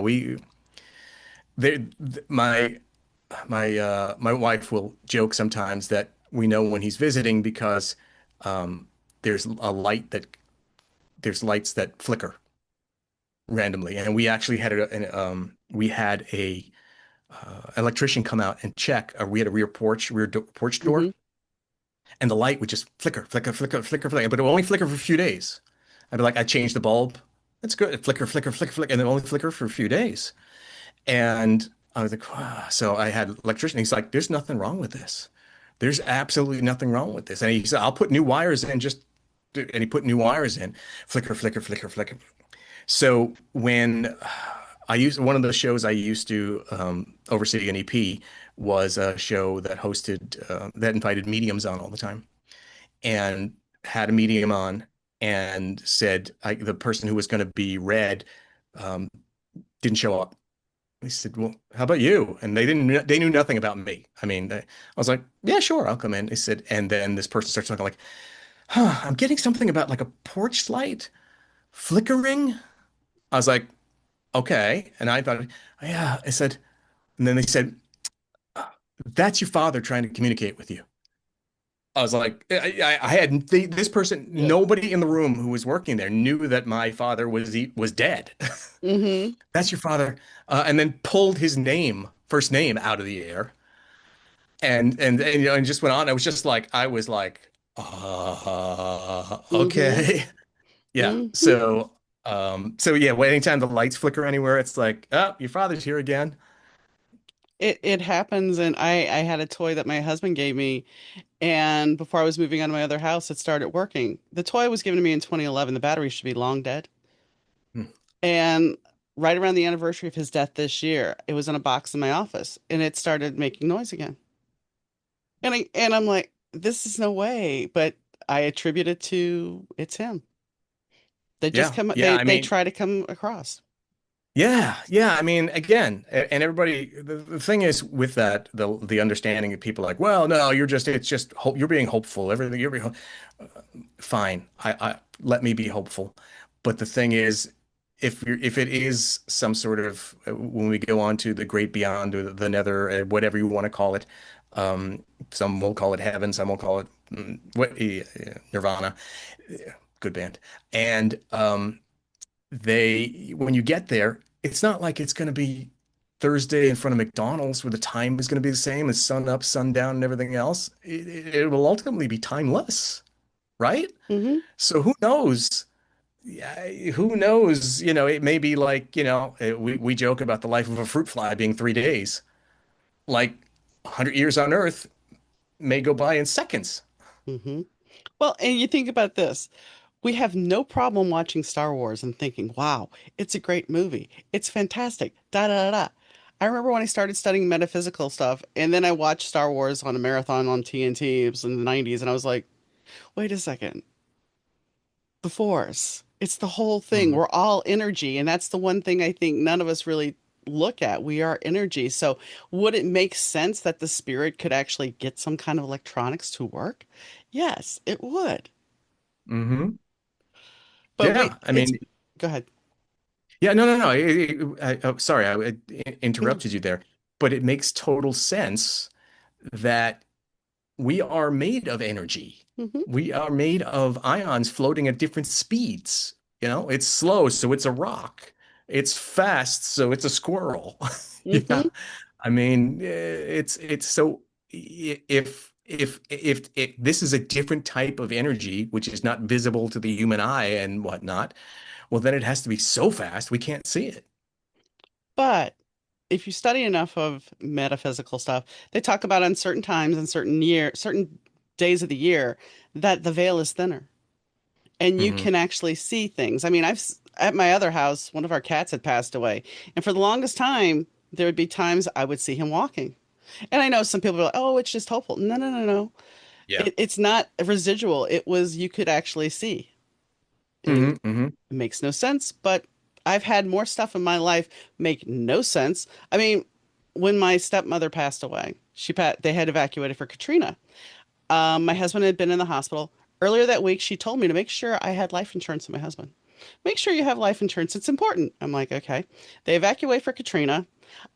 my wife will joke sometimes that we know when he's visiting because um, there's a light that there's lights that flicker randomly, and we actually had a electrician come out and check. We had a rear porch Hmm. door, and the light would just flicker, flicker, flicker, flicker, flicker, but it would only flicker for a few days. I'd be like, I changed the bulb. That's good. It flicker, flicker, flicker, flicker, and then only flicker for a few days. And I was like, "Wow." So I had electrician. He's like, there's nothing wrong with this. There's absolutely nothing wrong with this. And he said, I'll put new wires in and he put new wires in, flicker, flicker, flicker, flicker. So when I used one of the shows I used to oversee an EP was a show that hosted that invited mediums on all the time, and had a medium on and said the person who was going to be read um, didn't show up. He said, "Well, how about you?" And they knew nothing about me. I mean, I was like, "Yeah, sure, I'll come in." He said, and then this person starts talking like, "Huh, I'm getting something about like a porch light flickering." I was like, "Okay," and I thought, "Yeah." I said, and then they said, "That's your father trying to communicate with you." I was like, I had this person, Yeah. nobody in the room who was working there knew that my father was dead. Mm-hmm. That's your father, and then pulled his name, first name, out of the air, and you know, and just went on. I was like, Mm-hmm. okay, yeah. Mm-hmm. So yeah, well, anytime the lights flicker anywhere, it's like, oh, your father's here again. It happens, and I had a toy that my husband gave me, and before I was moving out of my other house, it started working. The toy was given to me in 2011. The battery should be long dead. Hmm. And right around the anniversary of his death this year, it was in a box in my office, and it started making noise again. And I'm like, this is no way, but I attribute it to it's him. They just Yeah, come, yeah. I they mean, try to come across. yeah, yeah. I mean, again, and everybody, the thing is with that, the understanding of people like, well, no, it's just hope, you're being hopeful. Everything you're being fine. I let me be hopeful. But the thing is, if it is some sort of when we go on to the great beyond or the nether, whatever you want to call it, some will call it heaven, some will call it nirvana. Good band. And they when you get there, it's not like it's going to be Thursday in front of McDonald's where the time is going to be the same as sun up, sundown, and everything else. It will ultimately be timeless, right? Hmm. So who knows? Yeah, who knows? You know, it may be like, you know, we joke about the life of a fruit fly being 3 days. Like 100 years on Earth may go by in seconds. Hmm. Well, and you think about this. We have no problem watching Star Wars and thinking, wow, it's a great movie. It's fantastic. Da da da da. I remember when I started studying metaphysical stuff, and then I watched Star Wars on a marathon on TNT. It was in the 90s, and I was like, wait a second. The Force. It's the whole thing. Mhm. We're all energy, and that's the one thing I think none of us really look at. We are energy. So, would it make sense that the spirit could actually get some kind of electronics to work? Yes, it would. Hmm. But Yeah, I it's, mean, go ahead. yeah, no, no, no. Oh, sorry, No. interrupted you there. But it makes total sense that we are made of energy. Hmm. We are made of ions floating at different speeds. You know, it's slow, so it's a rock. It's fast, so it's a squirrel. Yeah. Hmm. I mean, it's so if this is a different type of energy, which is not visible to the human eye and whatnot, well, then it has to be so fast we can't see it. But if you study enough of metaphysical stuff, they talk about on certain times and certain days of the year that the veil is thinner and you Hmm. can actually see things. I mean, at my other house, one of our cats had passed away, and for the longest time, there would be times I would see him walking. And I know some people are like, "Oh, it's just hopeful." No, no, no, no. Yeah. It's not a residual. It was you could actually see. And Hmm. Hmm. it makes no sense, but I've had more stuff in my life make no sense. I mean, when my stepmother passed away, they had evacuated for Katrina. My husband had been in the hospital. Earlier that week, she told me to make sure I had life insurance for my husband. Make sure you have life insurance. It's important. I'm like, okay. They evacuate for Katrina.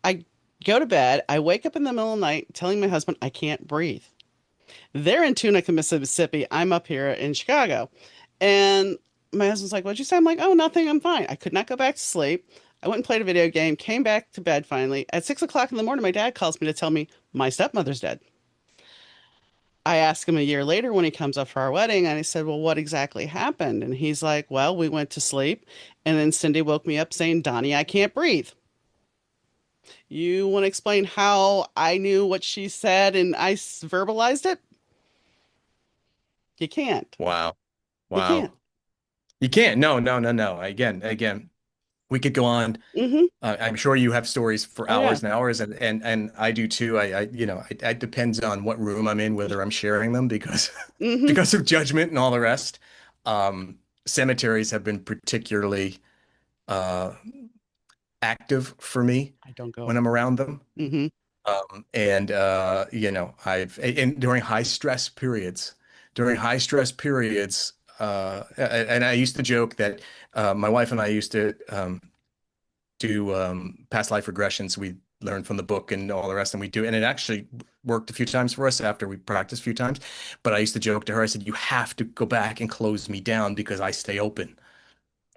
I go to bed. I wake up in the middle of the night telling my husband I can't breathe. They're in Tunica, Mississippi. I'm up here in Chicago. And my husband's like, what'd you say? I'm like, oh, nothing. I'm fine. I could not go back to sleep. I went and played a video game, came back to bed finally. At 6 o'clock in the morning, my dad calls me to tell me my stepmother's dead. I asked him a year later when he comes up for our wedding, and I said, well, what exactly happened? And he's like, well, we went to sleep, and then Cindy woke me up saying, Donnie, I can't breathe. You want to explain how I knew what she said and verbalized it? You can't. Wow. You can't. Wow. You can't. No, no, no, no. Again. We could go on. Hmm. I'm sure you have stories for Oh yeah. hours and hours, and I do too. It depends on what room I'm in, whether I'm sharing them because Hmm. because of judgment and all the rest. Cemeteries have been particularly uh, active for me I don't go. when I'm around them. Hmm. And I've and during high stress periods, and I used to joke that my wife and I used to do past life regressions. We learned from the book and all the rest, and we do, and it actually worked a few times for us after we practiced a few times. But I used to joke to her, I said, "You have to go back and close me down because I stay open,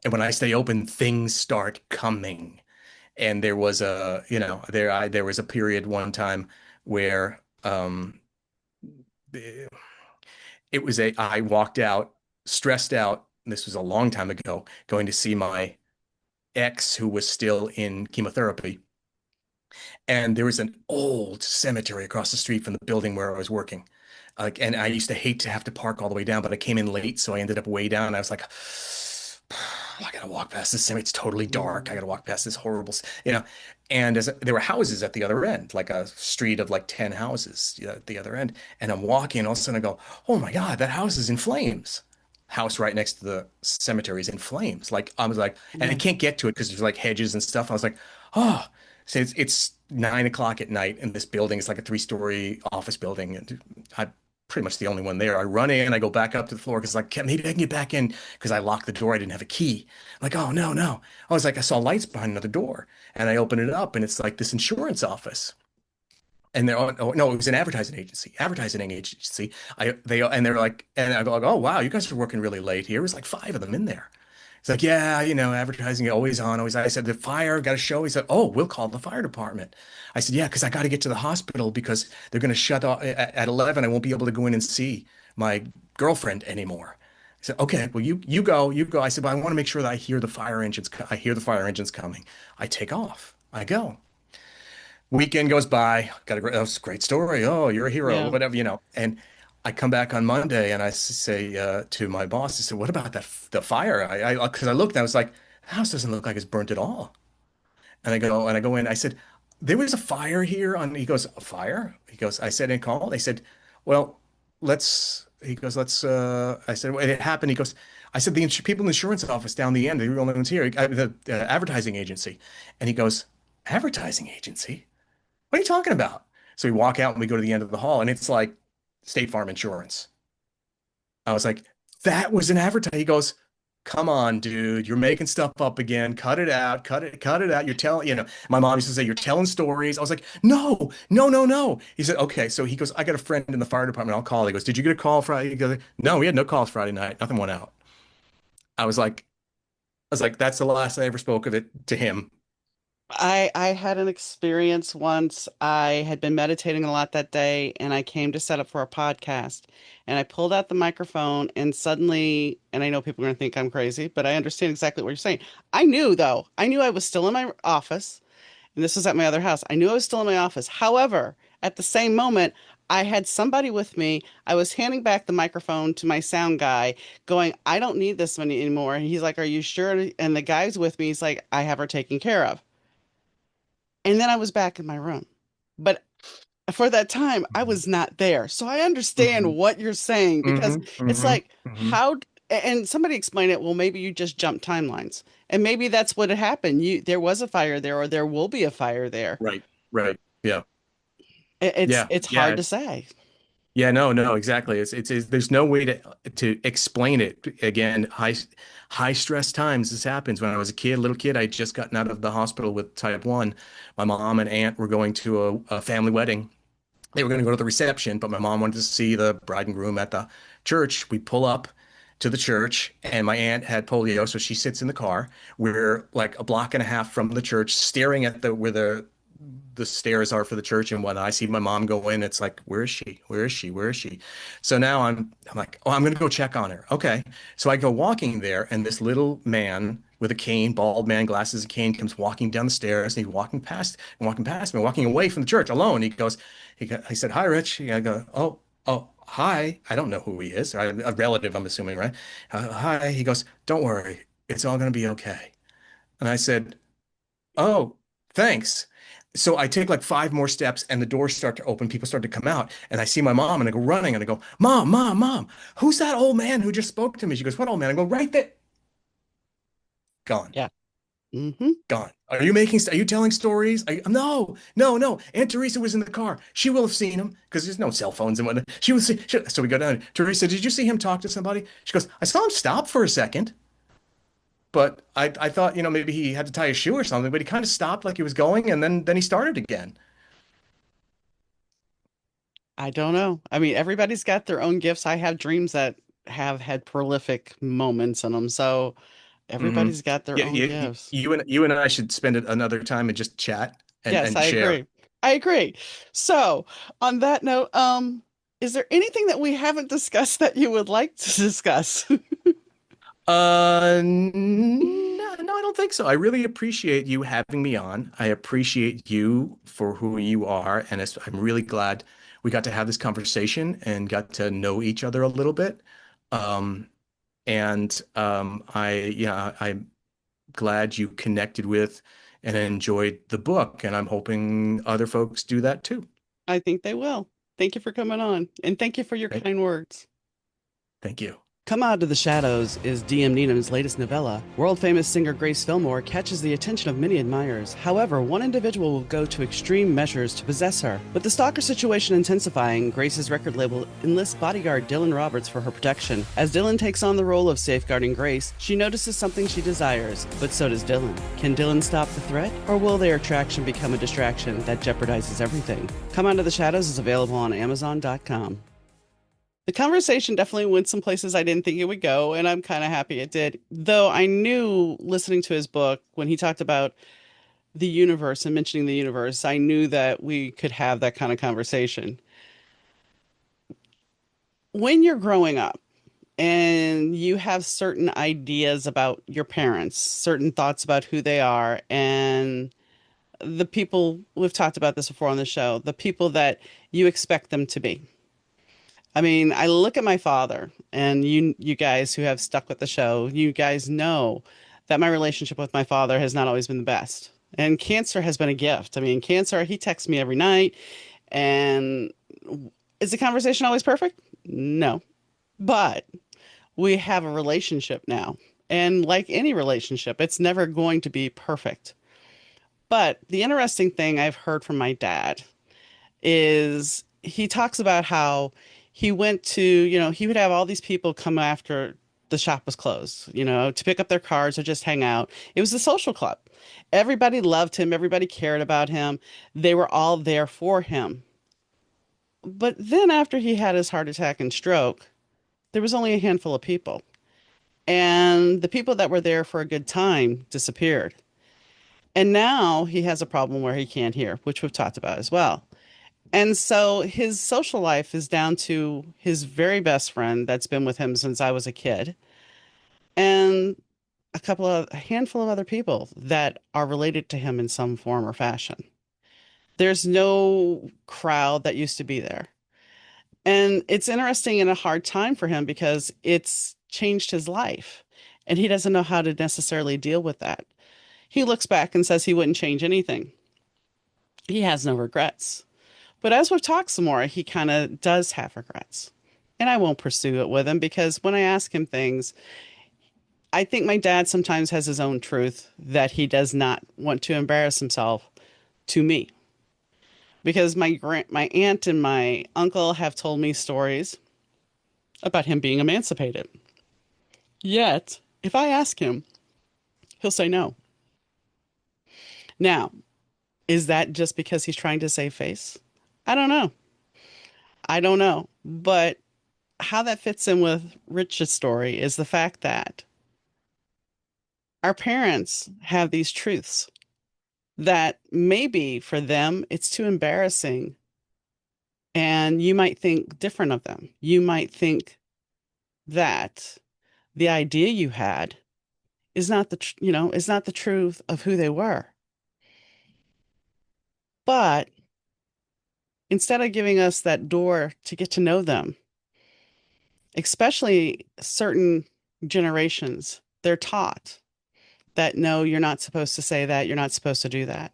and when I stay open, things start coming." And there was a, there was a period one time where I walked out stressed out. And this was a long time ago, going to see my ex who was still in chemotherapy. And there was an old cemetery across the street from the building where I was working. Like, and I used to hate to have to park all the way down, but I came in late, so I ended up way down. I was like, I gotta walk past this cemetery. It's totally dark. I gotta walk past this horrible, And there were houses at the other end, like a street of like 10 houses, at the other end. And I'm walking, and all of a sudden I go, "Oh my God, that house is in flames." House right next to the cemetery is in flames. Like I was like, and I Yeah. can't get to it because there's like hedges and stuff. I was like, oh, so it's 9 o'clock at night, and this building is like a three-story office building, and I'm pretty much the only one there. I run in, I go back up to the floor because like maybe I can get back in because I locked the door. I didn't have a key. I'm like, oh no, no. I was like, I saw lights behind another door, and I open it up, and it's like this insurance office. And they're oh no, it was an advertising agency. They're like, and I go, oh wow, you guys are working really late here. It was like five of them in there. It's like, yeah, advertising always on, always on. I said, the fire got a show. He said, oh, we'll call the fire department. I said, yeah, because I got to get to the hospital because they're going to shut off at 11. I won't be able to go in and see my girlfriend anymore. He said, okay, well, you go. I said, but I want to make sure that I hear the fire engines. I hear the fire engines coming. I take off. I go. Weekend goes by. Got a great, that was a great story. Oh, you're a hero, Yeah. whatever. And I come back on Monday and I say to my boss, I said, "What about the fire?" Because I looked and I was like, "The house doesn't look like it's burnt at all." And I go in. I said, "There was a fire here." He goes, "A fire?" He goes, "I said and called." They said, "Well, let's." He goes, "Let's." I said, well, "It happened." He goes, "I said people in the insurance office down the end. They were the only ones here. The advertising agency." And he goes, "Advertising agency? What are you talking about?" So we walk out and we go to the end of the hall, and it's like State Farm Insurance. I was like, that was an advertisement. He goes, come on, dude, you're making stuff up again. Cut it out. Cut it out. You're telling, my mom used to say, you're telling stories. I was like, no, no, no, no. He said, okay. So he goes, I got a friend in the fire department. I'll call. He goes, did you get a call Friday? He goes, no, we had no calls Friday night. Nothing went out. I was like, that's the last I ever spoke of it to him. I had an experience once. I had been meditating a lot that day and I came to set up for a podcast and I pulled out the microphone and suddenly, and I know people are going to think I'm crazy, but I understand exactly what you're saying. I knew though, I knew I was still in my office and this was at my other house. I knew I was still in my office. However, at the same moment, I had somebody with me. I was handing back the microphone to my sound guy, going, I don't need this money anymore. And he's like, are you sure? And the guy's with me. He's like, I have her taken care of. And then I was back in my room. But for that time, I was not there. So I understand Hmm. what you're saying because Hmm. it's Hmm. like, Hmm. how, and somebody explained it, well, maybe you just jumped timelines. And maybe that's what had happened. There was a fire there, or there will be a fire there. Right. Right. Yeah. It's Yeah. it's Yeah. hard to say. Yeah, no, no, exactly. There's no way to explain it. Again, high stress times. This happens. When I was a kid, little kid, I had just gotten out of the hospital with type 1. My mom and aunt were going to a family wedding. They were going to go to the reception, but my mom wanted to see the bride and groom at the church. We pull up to the church, and my aunt had polio, so she sits in the car. We're like a block and a half from the church, staring at the where the stairs are for the church and whatnot. I see my mom go in. It's like, where is she? Where is she? Where is she? So now I'm like, oh, I'm gonna go check on her. Okay. So I go walking there, and this little man with a cane, bald man, glasses, and cane, comes walking down the stairs, and he's walking past me, walking away from the church alone. He said, hi, Rich. I go, oh, hi. I don't know who he is. A relative, I'm assuming, right? Hi. He goes, don't worry. It's all gonna be okay. And I said, oh, thanks. So I take like five more steps and the doors start to open. People start to come out. And I see my mom and I go running and I go, Mom, Mom, Mom, who's that old man who just spoke to me? She goes, what old man? I go, right there. Gone. Yeah. Hmm. Gone. Are you telling stories? No, no, no. Aunt Teresa was in the car. She will have seen him because there's no cell phones and whatnot. So we go down. Teresa, did you see him talk to somebody? She goes, I saw him stop for a second, but I thought, maybe he had to tie his shoe or something, but he kind of stopped like he was going and then he started again. I don't know. I mean, everybody's got their own gifts. I have dreams that have had prolific moments in them. So Hmm. everybody's got their Yeah, own gifts. you and I should spend it another time and just chat and Yes, and I share. agree. I agree. So, on that note, is there anything that we haven't discussed that you would like to discuss? No, no, I don't think so. I really appreciate you having me on. I appreciate you for who you are, and I'm really glad we got to have this conversation and got to know each other a little bit. Um, I'm glad you connected with and enjoyed the book, and I'm hoping other folks do that too. I think they will. Thank you for coming on, and thank you for your Thank, kind words. thank you. Come Out of the Shadows is D.M. Needham's latest novella. World-famous singer Grace Fillmore catches the attention of many admirers. However, one individual will go to extreme measures to possess her. With the stalker situation intensifying, Grace's record label enlists bodyguard Dylan Roberts for her protection. As Dylan takes on the role of safeguarding Grace, she notices something she desires, but so does Dylan. Can Dylan stop the threat, or will their attraction become a distraction that jeopardizes everything? Come Out of the Shadows is available on Amazon.com. The conversation definitely went some places I didn't think it would go, and I'm kind of happy it did. Though I knew listening to his book, when he talked about the universe and mentioning the universe, I knew that we could have that kind of conversation. When you're growing up and you have certain ideas about your parents, certain thoughts about who they are, and the people, we've talked about this before on the show, the people that you expect them to be. I mean, I look at my father, and you guys who have stuck with the show, you guys know that my relationship with my father has not always been the best. And cancer has been a gift. I mean, cancer, he texts me every night, and is the conversation always perfect? No. But we have a relationship now. And like any relationship, it's never going to be perfect. But the interesting thing I've heard from my dad is he talks about how he went to, he would have all these people come after the shop was closed, to pick up their cars or just hang out. It was a social club. Everybody loved him, everybody cared about him. They were all there for him. But then after he had his heart attack and stroke, there was only a handful of people. And the people that were there for a good time disappeared. And now he has a problem where he can't hear, which we've talked about as well. And so his social life is down to his very best friend that's been with him since I was a kid, and a handful of other people that are related to him in some form or fashion. There's no crowd that used to be there. And it's interesting and a hard time for him because it's changed his life and he doesn't know how to necessarily deal with that. He looks back and says he wouldn't change anything. He has no regrets. But as we've talked some more, he kind of does have regrets. And I won't pursue it with him because when I ask him things, I think my dad sometimes has his own truth that he does not want to embarrass himself to me. Because my aunt and my uncle have told me stories about him being emancipated. Yet, if I ask him, he'll say no. Now, is that just because he's trying to save face? I don't know. I don't know. But how that fits in with Rich's story is the fact that our parents have these truths that maybe for them it's too embarrassing and you might think different of them. You might think that the idea you had is not is not the truth of who they were. But instead of giving us that door to get to know them, especially certain generations, they're taught that no, you're not supposed to say that, you're not supposed to do that.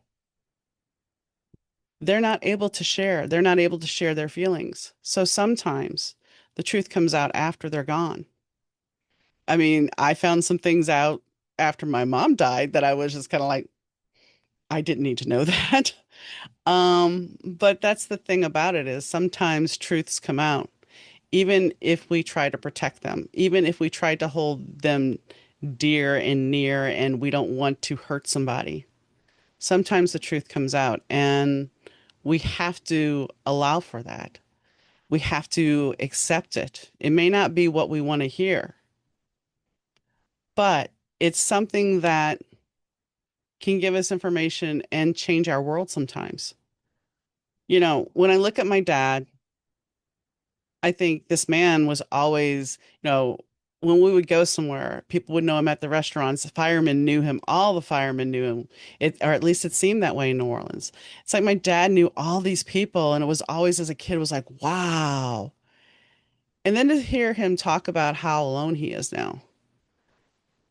They're not able to share. They're not able to share their feelings. So sometimes the truth comes out after they're gone. I mean, I found some things out after my mom died that I was just kind of like, I didn't need to know that. But that's the thing about it is sometimes truths come out, even if we try to protect them, even if we try to hold them dear and near and we don't want to hurt somebody. Sometimes the truth comes out and we have to allow for that. We have to accept it. It may not be what we want to hear, but it's something that can give us information and change our world sometimes. You know, when I look at my dad, I think this man was always, when we would go somewhere, people would know him at the restaurants. The firemen knew him. All the firemen knew him. Or at least it seemed that way in New Orleans. It's like my dad knew all these people, and it was always as a kid was like, wow. And then to hear him talk about how alone he is now,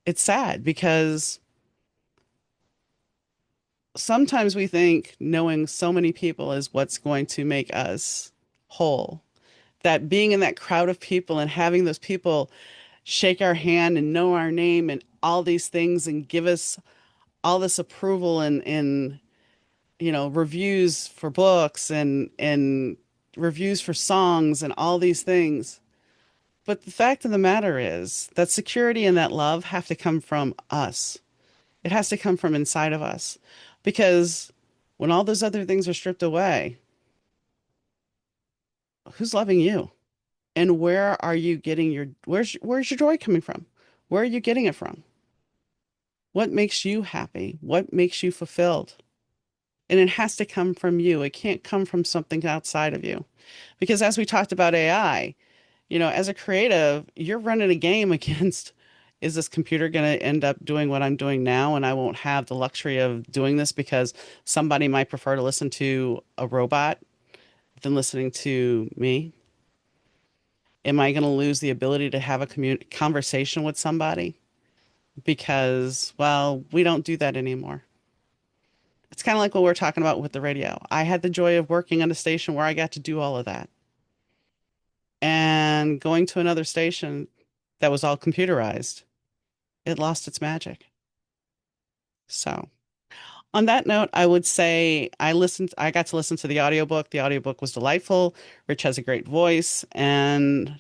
it's sad because sometimes we think knowing so many people is what's going to make us whole. That being in that crowd of people and having those people shake our hand and know our name and all these things and give us all this approval and reviews for books and reviews for songs and all these things. But the fact of the matter is that security and that love have to come from us. It has to come from inside of us because when all those other things are stripped away, who's loving you? And where are you getting where's your joy coming from? Where are you getting it from? What makes you happy? What makes you fulfilled? And it has to come from you. It can't come from something outside of you. Because as we talked about AI, as a creative, you're running a game against, is this computer going to end up doing what I'm doing now? And I won't have the luxury of doing this because somebody might prefer to listen to a robot than listening to me. Am I going to lose the ability to have a conversation with somebody? Because, well, we don't do that anymore. It's kind of like what we're talking about with the radio. I had the joy of working on a station where I got to do all of that. And going to another station that was all computerized, it lost its magic. So, on that note, I would say I got to listen to the audiobook. The audiobook was delightful. Rich has a great voice and,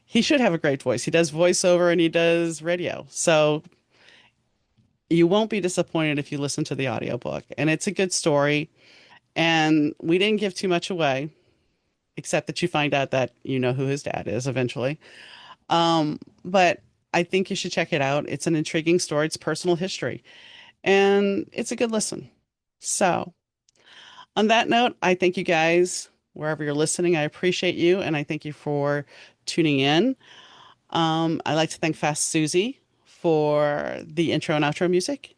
he should have a great voice. He does voiceover and he does radio. So you won't be disappointed if you listen to the audiobook. And it's a good story. And we didn't give too much away, except that you find out that you know who his dad is eventually. But I think you should check it out. It's an intriguing story. It's personal history. And it's a good listen. So on that note, I thank you guys wherever you're listening. I appreciate you. And I thank you for tuning in. I'd like to thank Fast Susie for the intro and outro music.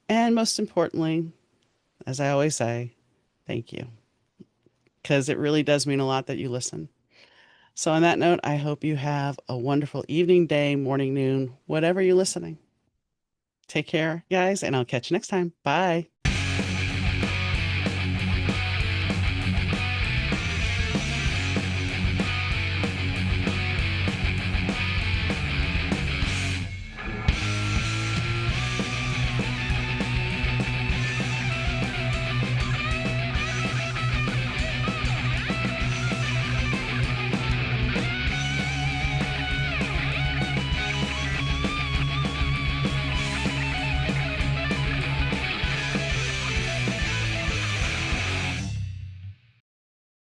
And most importantly, as I always say, thank you, because it really does mean a lot that you listen. So, on that note, I hope you have a wonderful evening, day, morning, noon, whatever you're listening. Take care, guys, and I'll catch you next time. Bye.